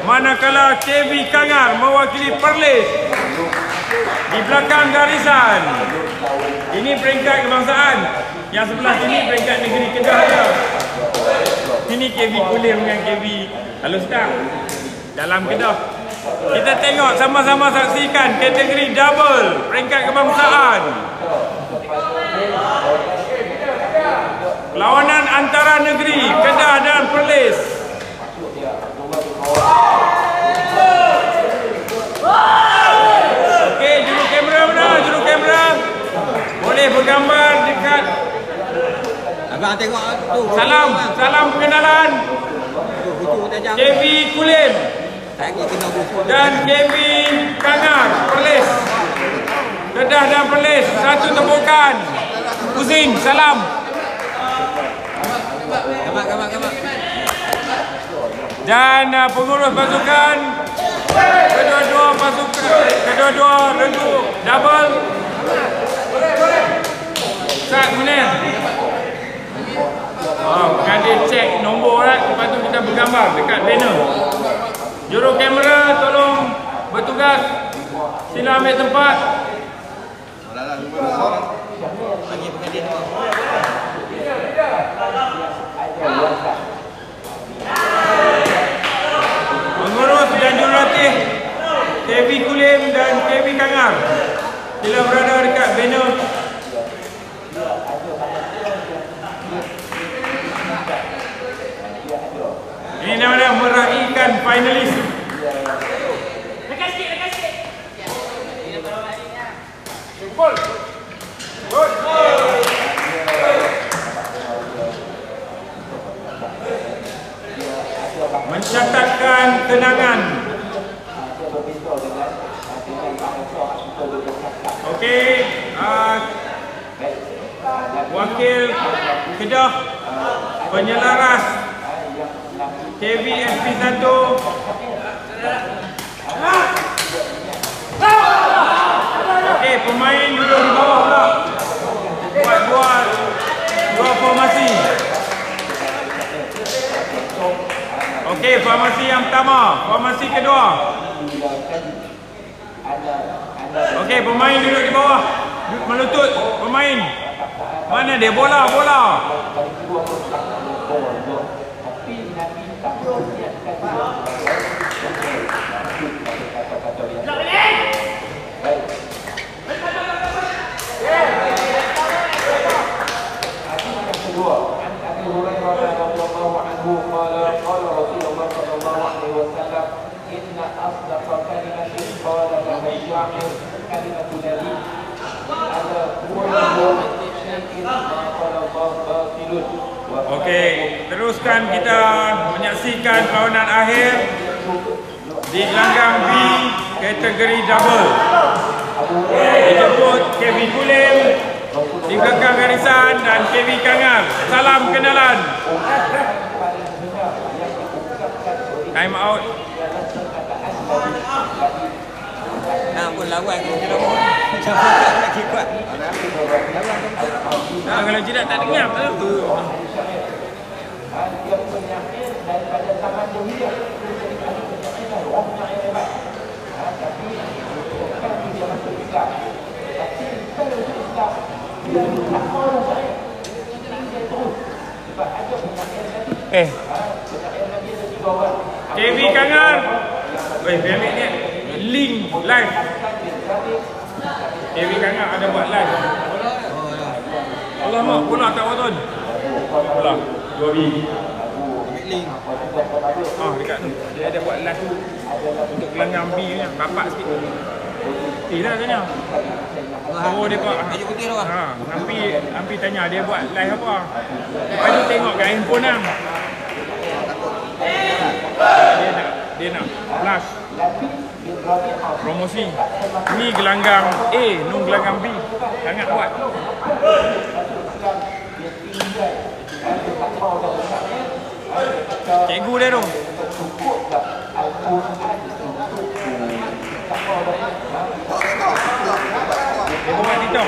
[SPEAKER 2] manakala KV Kangar mewakili Perlis. Di belakang garisan. Ini peringkat kebangsaan. Yang sebelah sini peringkat negeri Kedah dia. Ini KV Kulim dengan KV Alustang dalam Kedah. Kita tengok sama-sama saksikan kategori double peringkat kebangsaan. Lawanan antara negeri Kedah dan Perlis. Okey, juru kamera mana? Juru kamera boleh bergambar dekat.
[SPEAKER 5] Abang tengok tu.
[SPEAKER 2] Salam perkenalan.
[SPEAKER 5] Buku tajam.
[SPEAKER 2] KV Kulim
[SPEAKER 5] Lagi kena buku.
[SPEAKER 2] dan KV Kangar Perlis. Kedah dan Perlis, satu tepukan. Pusing, salam.
[SPEAKER 5] Gamak.
[SPEAKER 2] Dan pengurus pasukan kedua-dua regu double. Start mana? Bukan dia cek nombor lah. Lepas tu kita bergambar dekat banner. Juru kamera tolong bertugas. Sila ambil tempat.
[SPEAKER 5] Bagi pengadil tu.
[SPEAKER 2] Pengurus dan jurulatih KV Kulim dan KV Kangar, sila berada dekat banner. Ini namanya meraihkan finalis. Dekat sikit. Gol. Mencatatkan kenangan. Okey, wakil Kedah penyelaras KV SP1. Okey, pemain duduk di bawah pula. Buat dua formasi. Okey, formasi yang pertama, formasi kedua. Okey, pemain duduk di bawah. Melutut pemain. Mana dia? Bola. Okey, teruskan kita menyaksikan perlawanan akhir di gelanggang B kategori double. Dijemput KV Kulim di belakang garisan dan KV Kangar. Salam kenalan. Time out.
[SPEAKER 5] Pun lawan kita lagi kuat.
[SPEAKER 2] Kalau tidak tak dengar tu.
[SPEAKER 4] Dia penyakit daripada tangan dia.
[SPEAKER 2] KV Kangar. Dia ambil ni link live. KV Kangar ada buat live. Allah mak bola tak waton. Bola 2 biji.
[SPEAKER 1] Ambil link.
[SPEAKER 2] Dekat tu. Dia ada buat live untuk gelanggang B ni. Bapak sikit. Lah tanya. Oh dia buat.
[SPEAKER 5] Baju putih tu lah.
[SPEAKER 2] Ampi tanya dia buat live apa. Lepas tu tengok kat handphone lah. Dia nak flash promosi. Ni gelanggang A, nun gelanggang B. Sangat buat. Cikgu dia tu. Dia buat TikTok.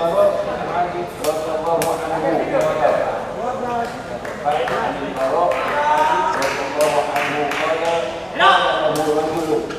[SPEAKER 4] البراء بن عازب رضي الله عنه قال عن البراء رضي الله عنه قال له رجل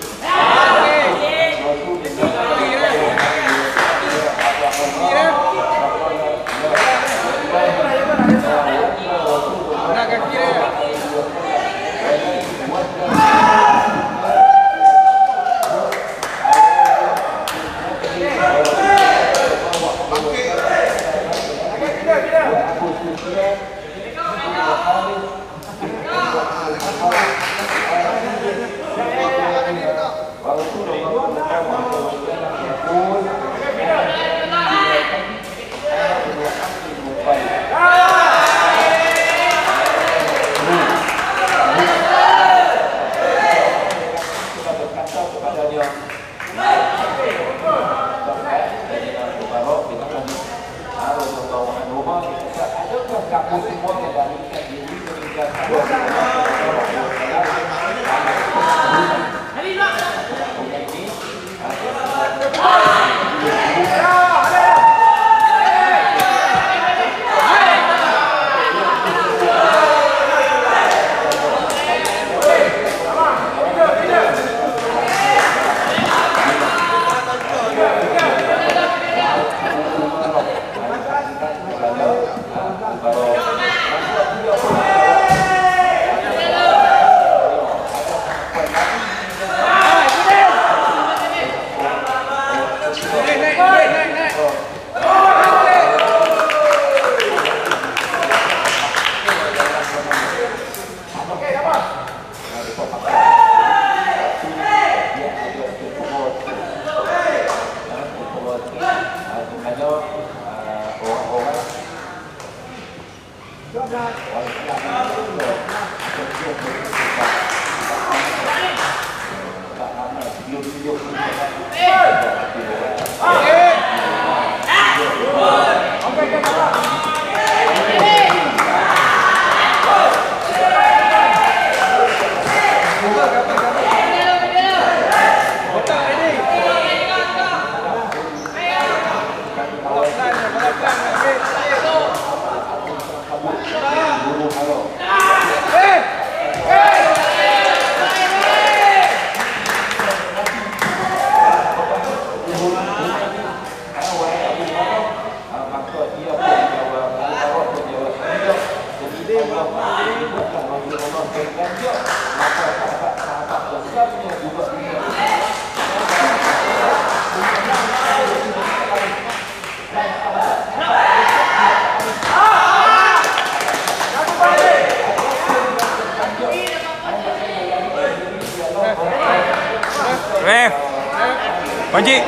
[SPEAKER 2] Ref. Panji.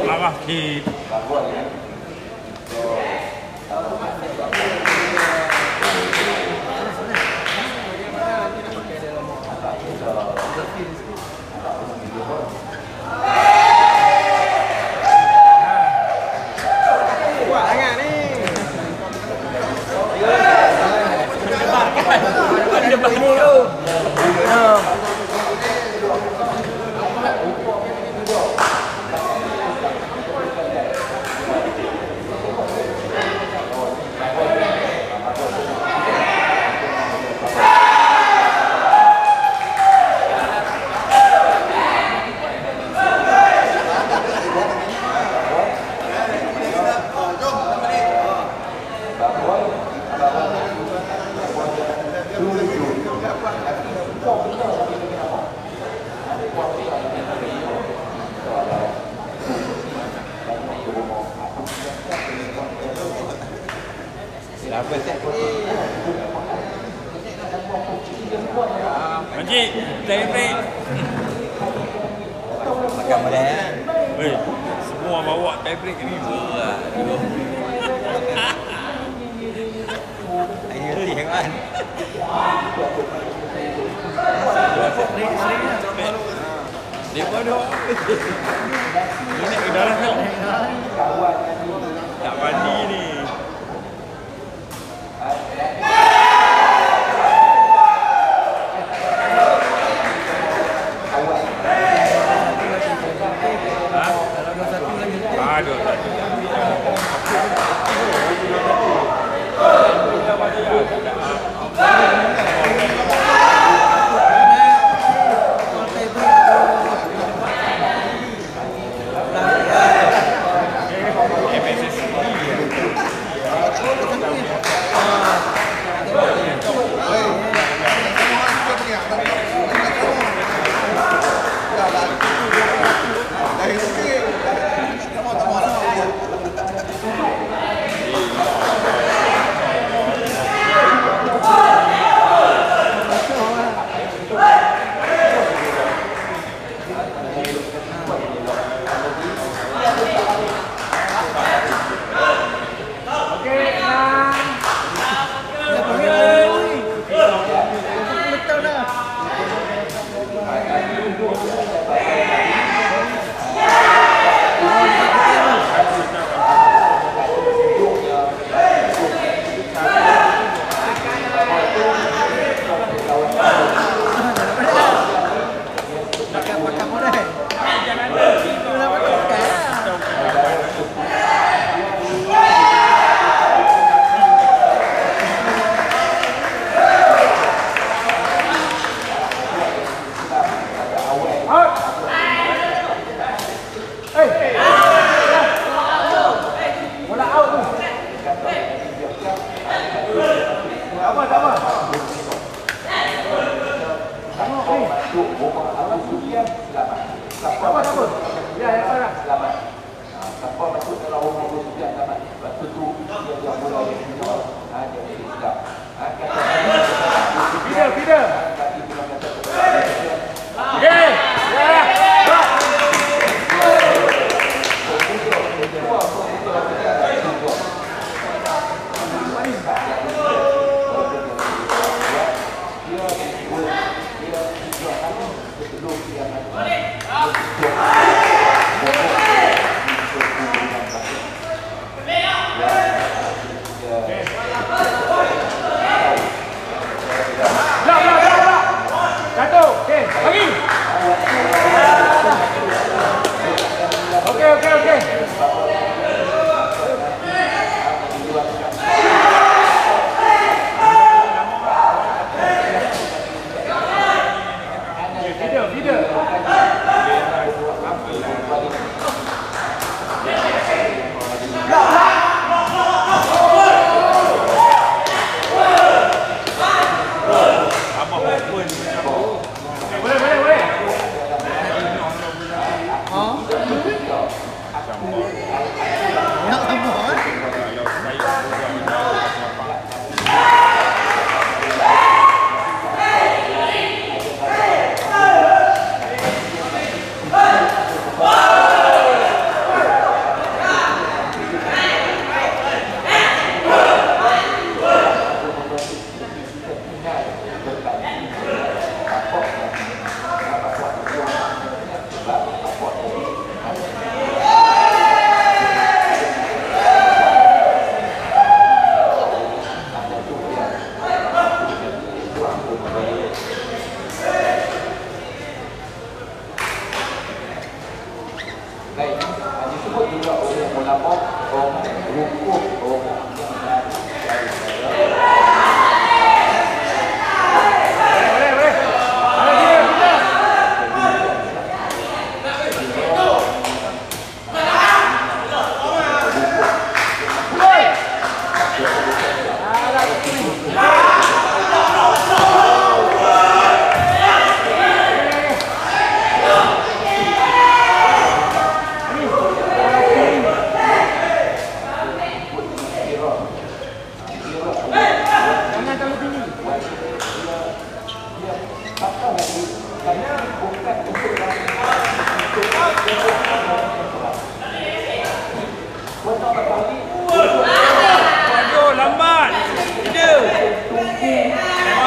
[SPEAKER 2] Marah sikit. Encik, tie break.
[SPEAKER 5] Makan boleh.
[SPEAKER 2] Weh, semua bawa tie break ni.
[SPEAKER 5] Ini reti kan.
[SPEAKER 2] Dia pun dah. Ini nak ke darah kan? Tak mandi ni. Aduh,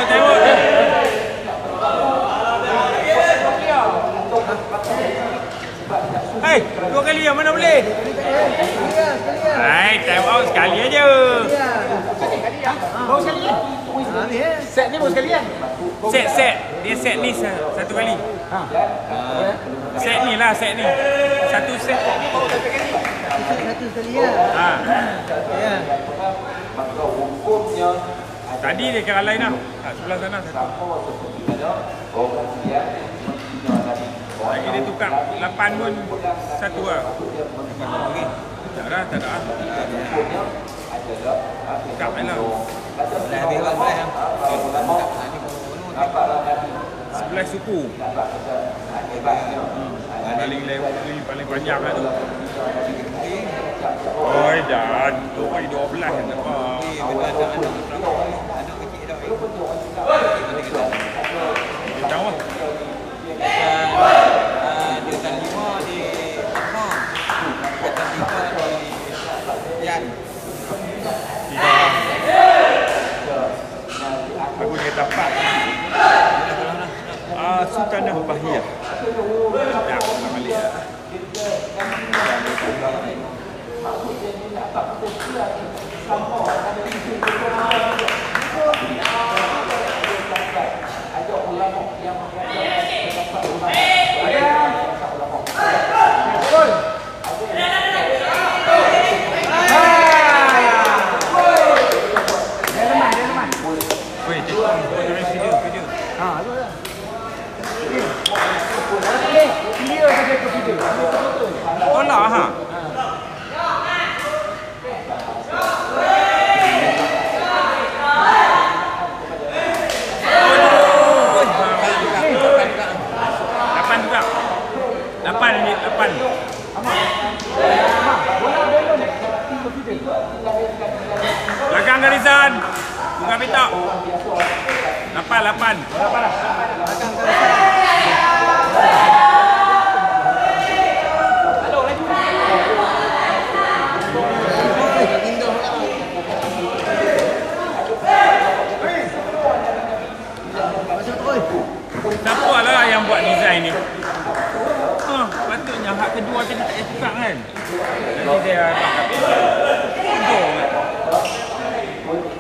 [SPEAKER 2] tengok. Hei, 2 kali yang mana boleh? Hai, time out sekali aja.
[SPEAKER 6] Baru sekali kan? Set ni baru sekali kan?
[SPEAKER 2] Set. Dia set ni 1 kali. Set ni lah, set ni. 1 set.
[SPEAKER 7] Satu sekali ya.
[SPEAKER 2] Ha.
[SPEAKER 7] Ya.
[SPEAKER 4] maka hukumnya
[SPEAKER 2] Tadi dia kira lain lah. Kat sebelah sana satu.
[SPEAKER 4] orang yang menghina Nabi.
[SPEAKER 2] Lagi dia tukar 8 pun 1 lah. Tak dah, tak dah. Tukar je lah.
[SPEAKER 5] Boleh habis kan, boleh kan?
[SPEAKER 2] Sebelah suku. Paling lewat ni, paling panjang lah tu. Oh, dah. Tu pagi 12 kan tak apa.
[SPEAKER 5] Anak kecil dah.
[SPEAKER 2] Dia tahu lah.
[SPEAKER 5] Dia kan 5 di Ahmad. Dia kan 5 di Yan.
[SPEAKER 2] Aku dia dapat. Sultanah Bahiyah. Ya, tak balik lah. Weh, video.
[SPEAKER 6] Clear saja ke video.
[SPEAKER 2] Oh lah, ha. Lapan. Belakang garisan. Buka petak. 8. Siapa lah yang buat design ni? Patutnya hak kedua tadi tak payah tukar kan? Jadi dia tak habis. Bodoh kan?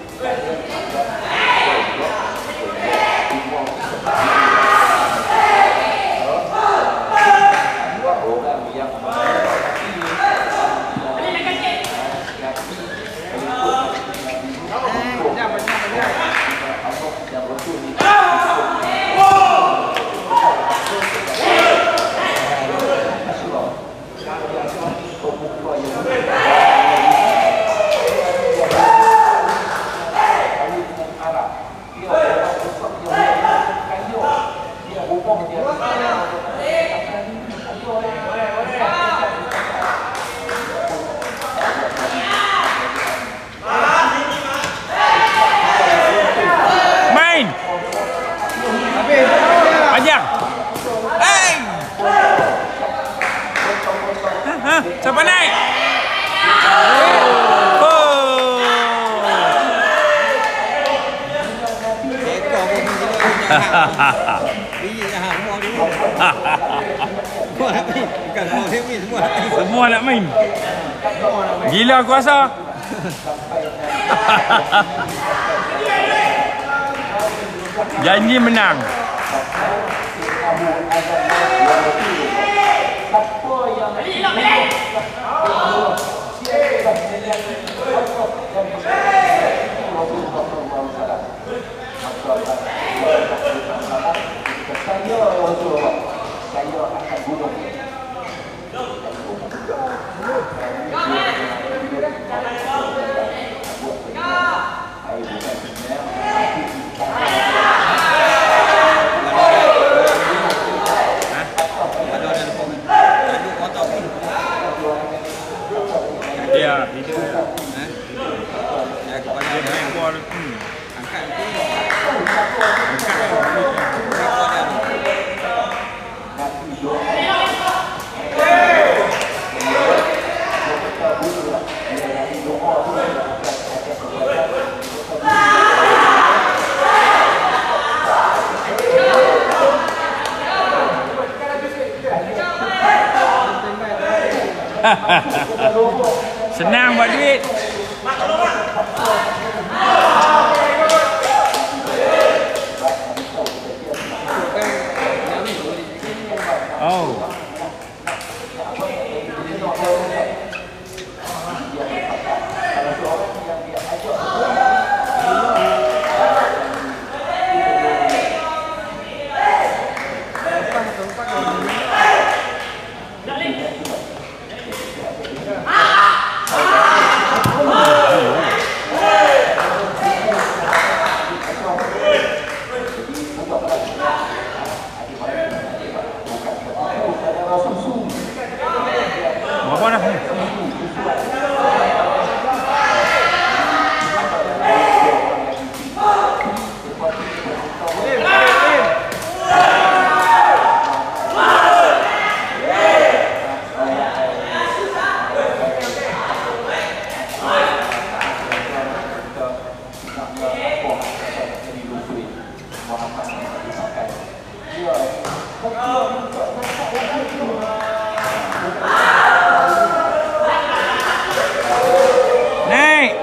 [SPEAKER 2] Panjang. Hey. Siapa naik? Oh.
[SPEAKER 5] Ekor pun biji dah semua dulu. Semua nak main. Bukan semua nak main, semua nak main.
[SPEAKER 2] Semua nak main. Gila aku rasa. Janji menang. Ya, itu.
[SPEAKER 5] Ya, kepada dia
[SPEAKER 2] Ekor
[SPEAKER 5] angkat tu.
[SPEAKER 2] angkat.
[SPEAKER 5] Ekor dia tu.
[SPEAKER 2] Senang buat duit. Oh. Berapa dah? Naik.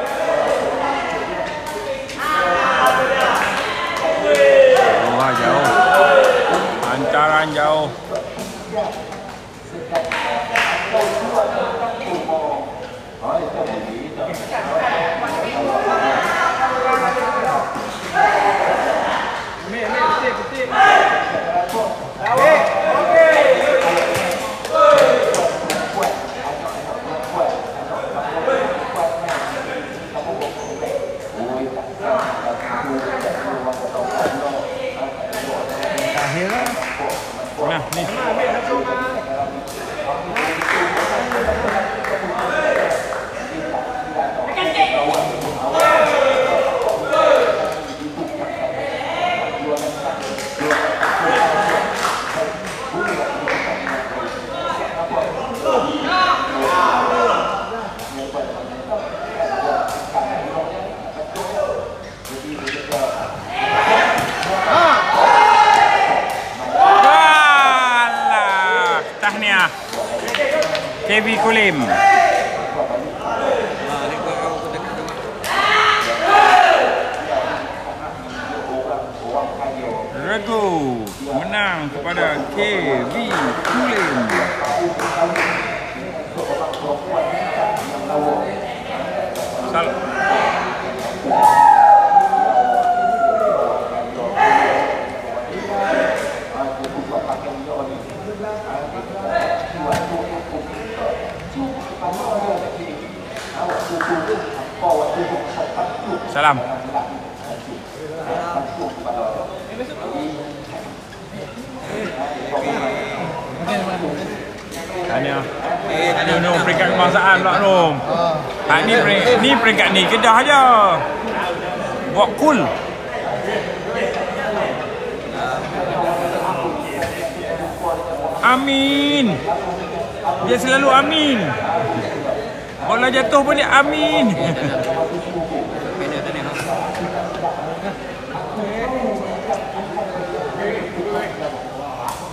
[SPEAKER 2] Wah, jauh. Hantaran jauh. Nah, ni. Tahniah KV Kulim. Regu menang kepada KV Kulim. Salah. Salam. Tahniah. Nom peringkat kebangsaan pula Nom. Ni peringkat ni Kedah aja. Buat cool. Amin. Dia selalu amin. Bola jatuh pun dia amin.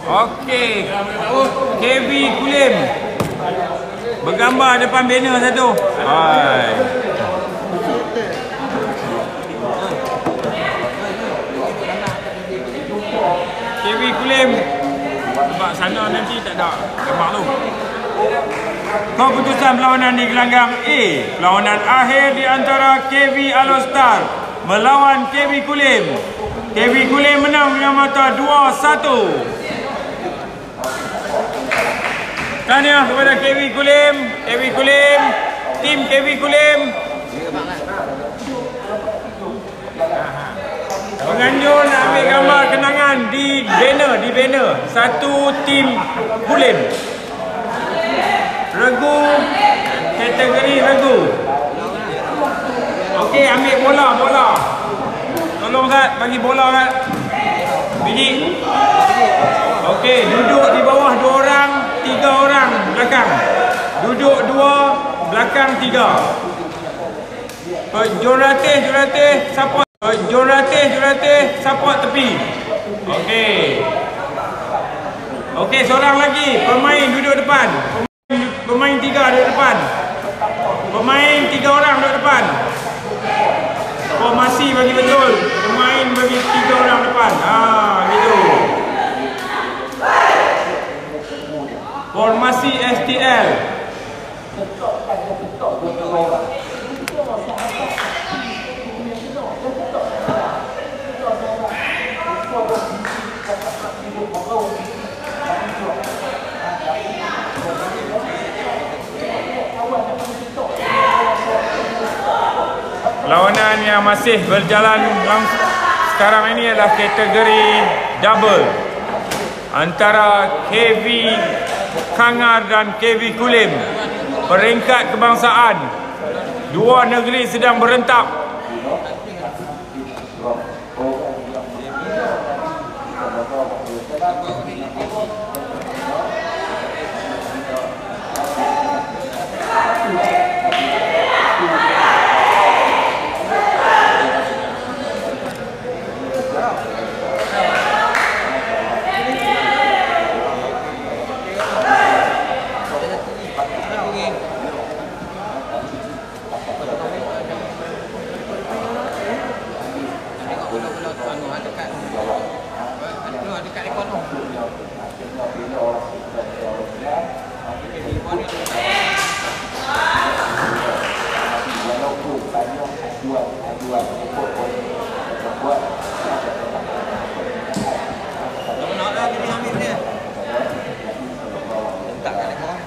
[SPEAKER 2] Okey. KV Kulim bergambar depan banner satu. Hai. KV Kulim. Sebab sana nanti tak ada gambar tu. Keputusan perlawanan di gelanggang A. Perlawanan akhir di antara KV Alostar melawan KV Kulim. KV Kulim menang dengan mata 2-1. Tahniah kepada KV Kulim. KV Kulim. Tim KV Kulim. Penganjur nak ambil gambar kenangan di banner. Satu tim Kulim. Regu, kategori regu. Okey, ambil bola. Tolong Zat, bagi bola Zat. Biji. Okey, duduk di bawah 2 orang, 3 orang belakang. Duduk 2, belakang 3. Juratih, support. Juratih, support tepi. Okey. Okey, seorang lagi pemain duduk depan.
[SPEAKER 3] pemain 3 duduk depan. Pemain 3 orang duduk depan. Formasi bagi betul. Pemain bagi 3 orang depan. Gitu. Formasi STL. Lawanan yang masih berjalan sekarang ini adalah kategori double antara KV Kangar dan KV Kulim. Peringkat kebangsaan, dua negeri sedang berentak.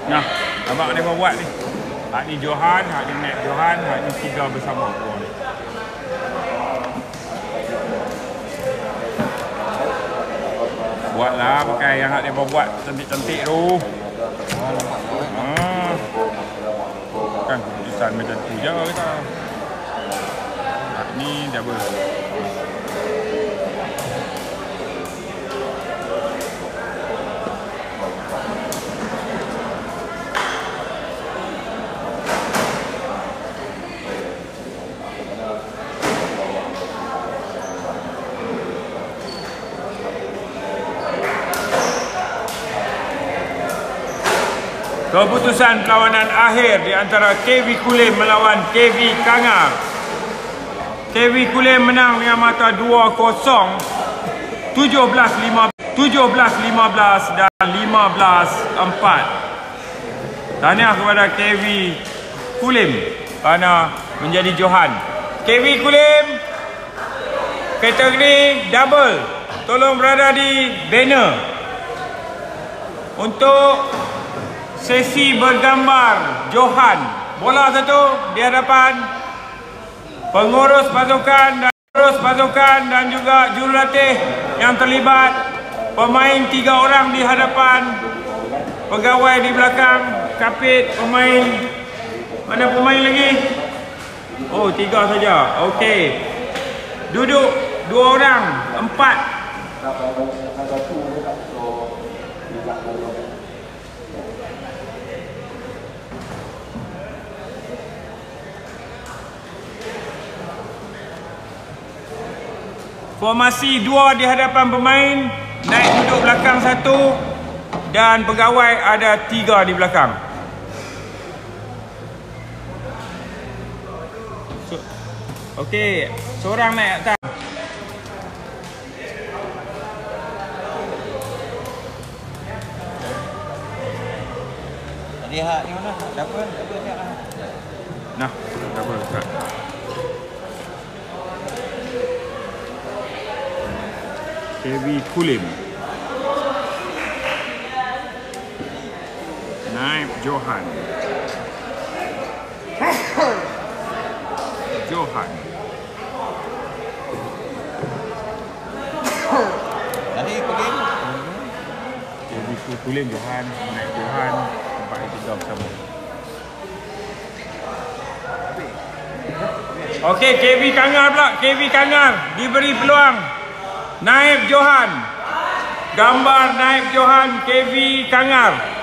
[SPEAKER 3] Nah, abang dia buat ni. Hak ni Johan, hak ni Matt Johan, hak ni 3 bersama. Buatlah pakai yang hak dia buat cantik-cantik tu. Kan tulisan macam tu je kita. Hak ni double. Keputusan perlawanan akhir di antara KV Kulim melawan KV Kangar. KV Kulim menang dengan mata 2-0, 17-15 dan 15-4. Tahniah kepada KV Kulim kerana menjadi Johan. KV Kulim kategori double. Tolong berada di banner untuk sesi bergambar Johan. Bola satu di hadapan pengurus pasukan dan juga jurulatih yang terlibat. Pemain 3 orang di hadapan, pegawai di belakang, kapit, pemain. Mana pemain lagi? Oh, 3 saja. Okey. Duduk 2 orang, 4. Formasi 2 di hadapan pemain, naik duduk belakang 1 dan pegawai ada 3 di belakang. Okey, seorang naik atas.
[SPEAKER 5] Tadi hak ni mana? Double siap lah.
[SPEAKER 3] Nah, double tak. KV Kulim, Naib Johan.
[SPEAKER 5] Tadi Kulim.
[SPEAKER 3] KV Kulim Johan, Naib Johan, tempat itu 3 bersama. Okey, KV Kangar pula. KV Kangar diberi peluang. Naib Johan. Gambar Naib Johan KV Kangar.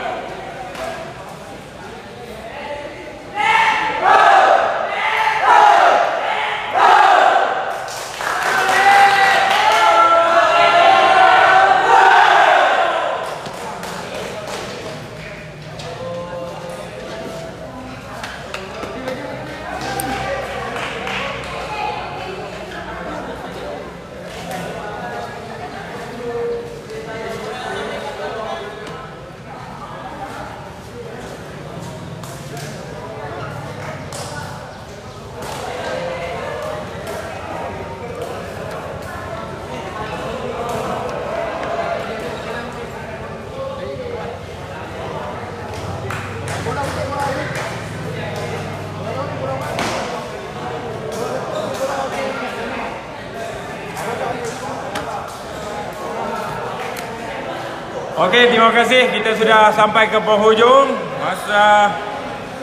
[SPEAKER 3] Okey, terima kasih. Kita sudah sampai ke penghujung masa.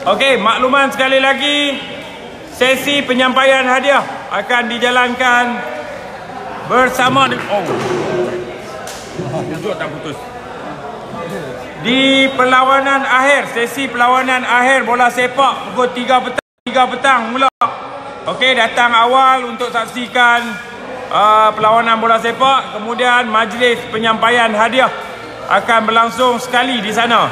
[SPEAKER 3] Okey, makluman sekali lagi, sesi penyampaian hadiah akan dijalankan bersama putus. Di perlawanan akhir, sesi perlawanan akhir bola sepak pukul 3 petang mula. Okey, datang awal untuk saksikan perlawanan bola sepak. Kemudian majlis penyampaian hadiah akan berlangsung sekali di sana.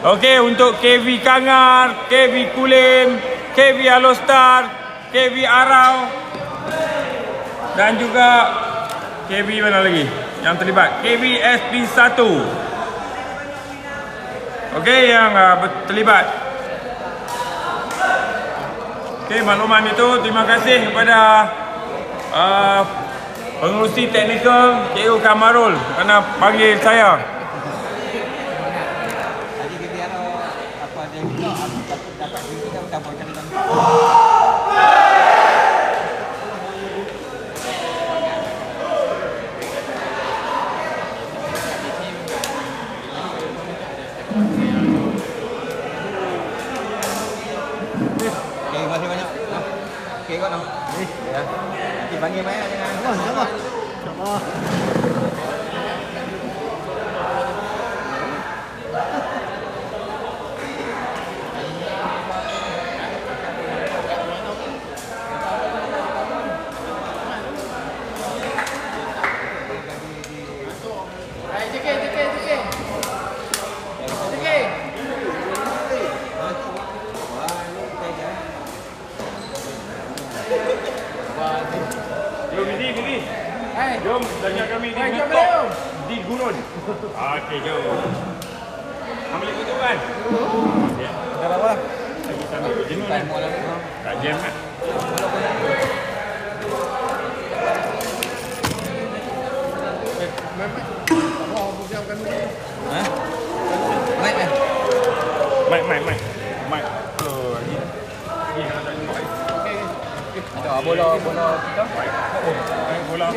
[SPEAKER 3] Okey, untuk KV Kangar, KV Kulim, KV Alostar, KV Arau dan juga KV mana lagi yang terlibat? KV SP1. Okey, yang terlibat. Okey, makluman itu terima kasih kepada pengurusi teknikal KU Kamarul kerana panggil saya.
[SPEAKER 5] Jadi kita apa ada juga dapat kita tambahkan dalam. Terima kasih banyak. Okey, kau nak. Ya. Nanti panggil mai dengan.
[SPEAKER 7] InsyaAllah.
[SPEAKER 3] Jom Didi. Jom tanya kami di YouTube di Gurun. Okey, jom. Ambil itu kan. Ya.
[SPEAKER 5] Dah berapa?
[SPEAKER 3] Lagi sampai jenuh kan. Tak jam kan. Mai. Oh, ni. Ni kalau tak jumpa.
[SPEAKER 5] Ada bola kita.
[SPEAKER 3] Bola.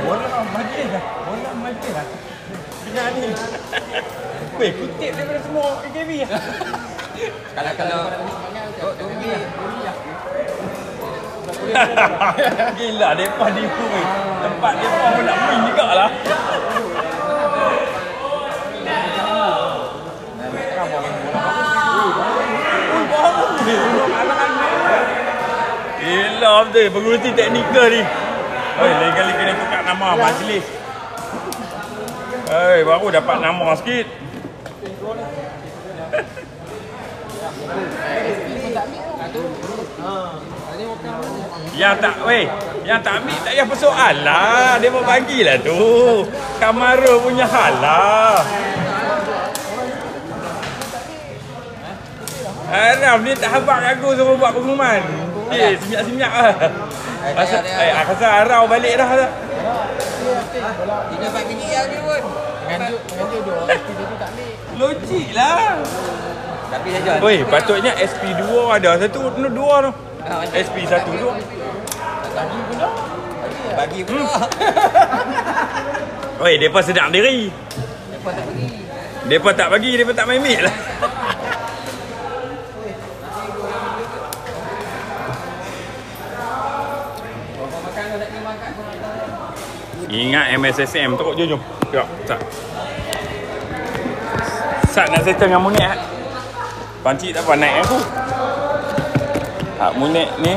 [SPEAKER 3] Bola majlis lah. Dengar ni. Weh, kutip daripada semua AKB lah.
[SPEAKER 5] Kalau
[SPEAKER 3] Gila, mereka nipu weh. Tempat mereka pun nak main juga lah. Gila betul, pengurusi teknikal ni. Lain kali kena tukar nama majlis. Baru dapat nama sikit. Yang tak ambil tak payah persoal lah. Dia mau bagilah tu. Kamara punya hal lah. Haram dia tak habaq aku suruh buat pengumuman. Seminyak lah. Asal harau balik dah.
[SPEAKER 5] dia dapat tinggi yang dia pun.
[SPEAKER 6] Menganjuk dia SP2 tak ambil.
[SPEAKER 3] Logik lah.
[SPEAKER 5] Tapi saja.
[SPEAKER 3] Oi, patutnya SP2 ada. Satu dua tu. SP1 tu.
[SPEAKER 5] Bagi pula.
[SPEAKER 3] Oi, depa sedang diri.
[SPEAKER 5] Depa tak bagi.
[SPEAKER 3] Depa tak main mic lah. Ingat MSSM teruk jom. Tengok, Sat nak settle dengan Munir. Pancik tak apa naik aku. Munir ni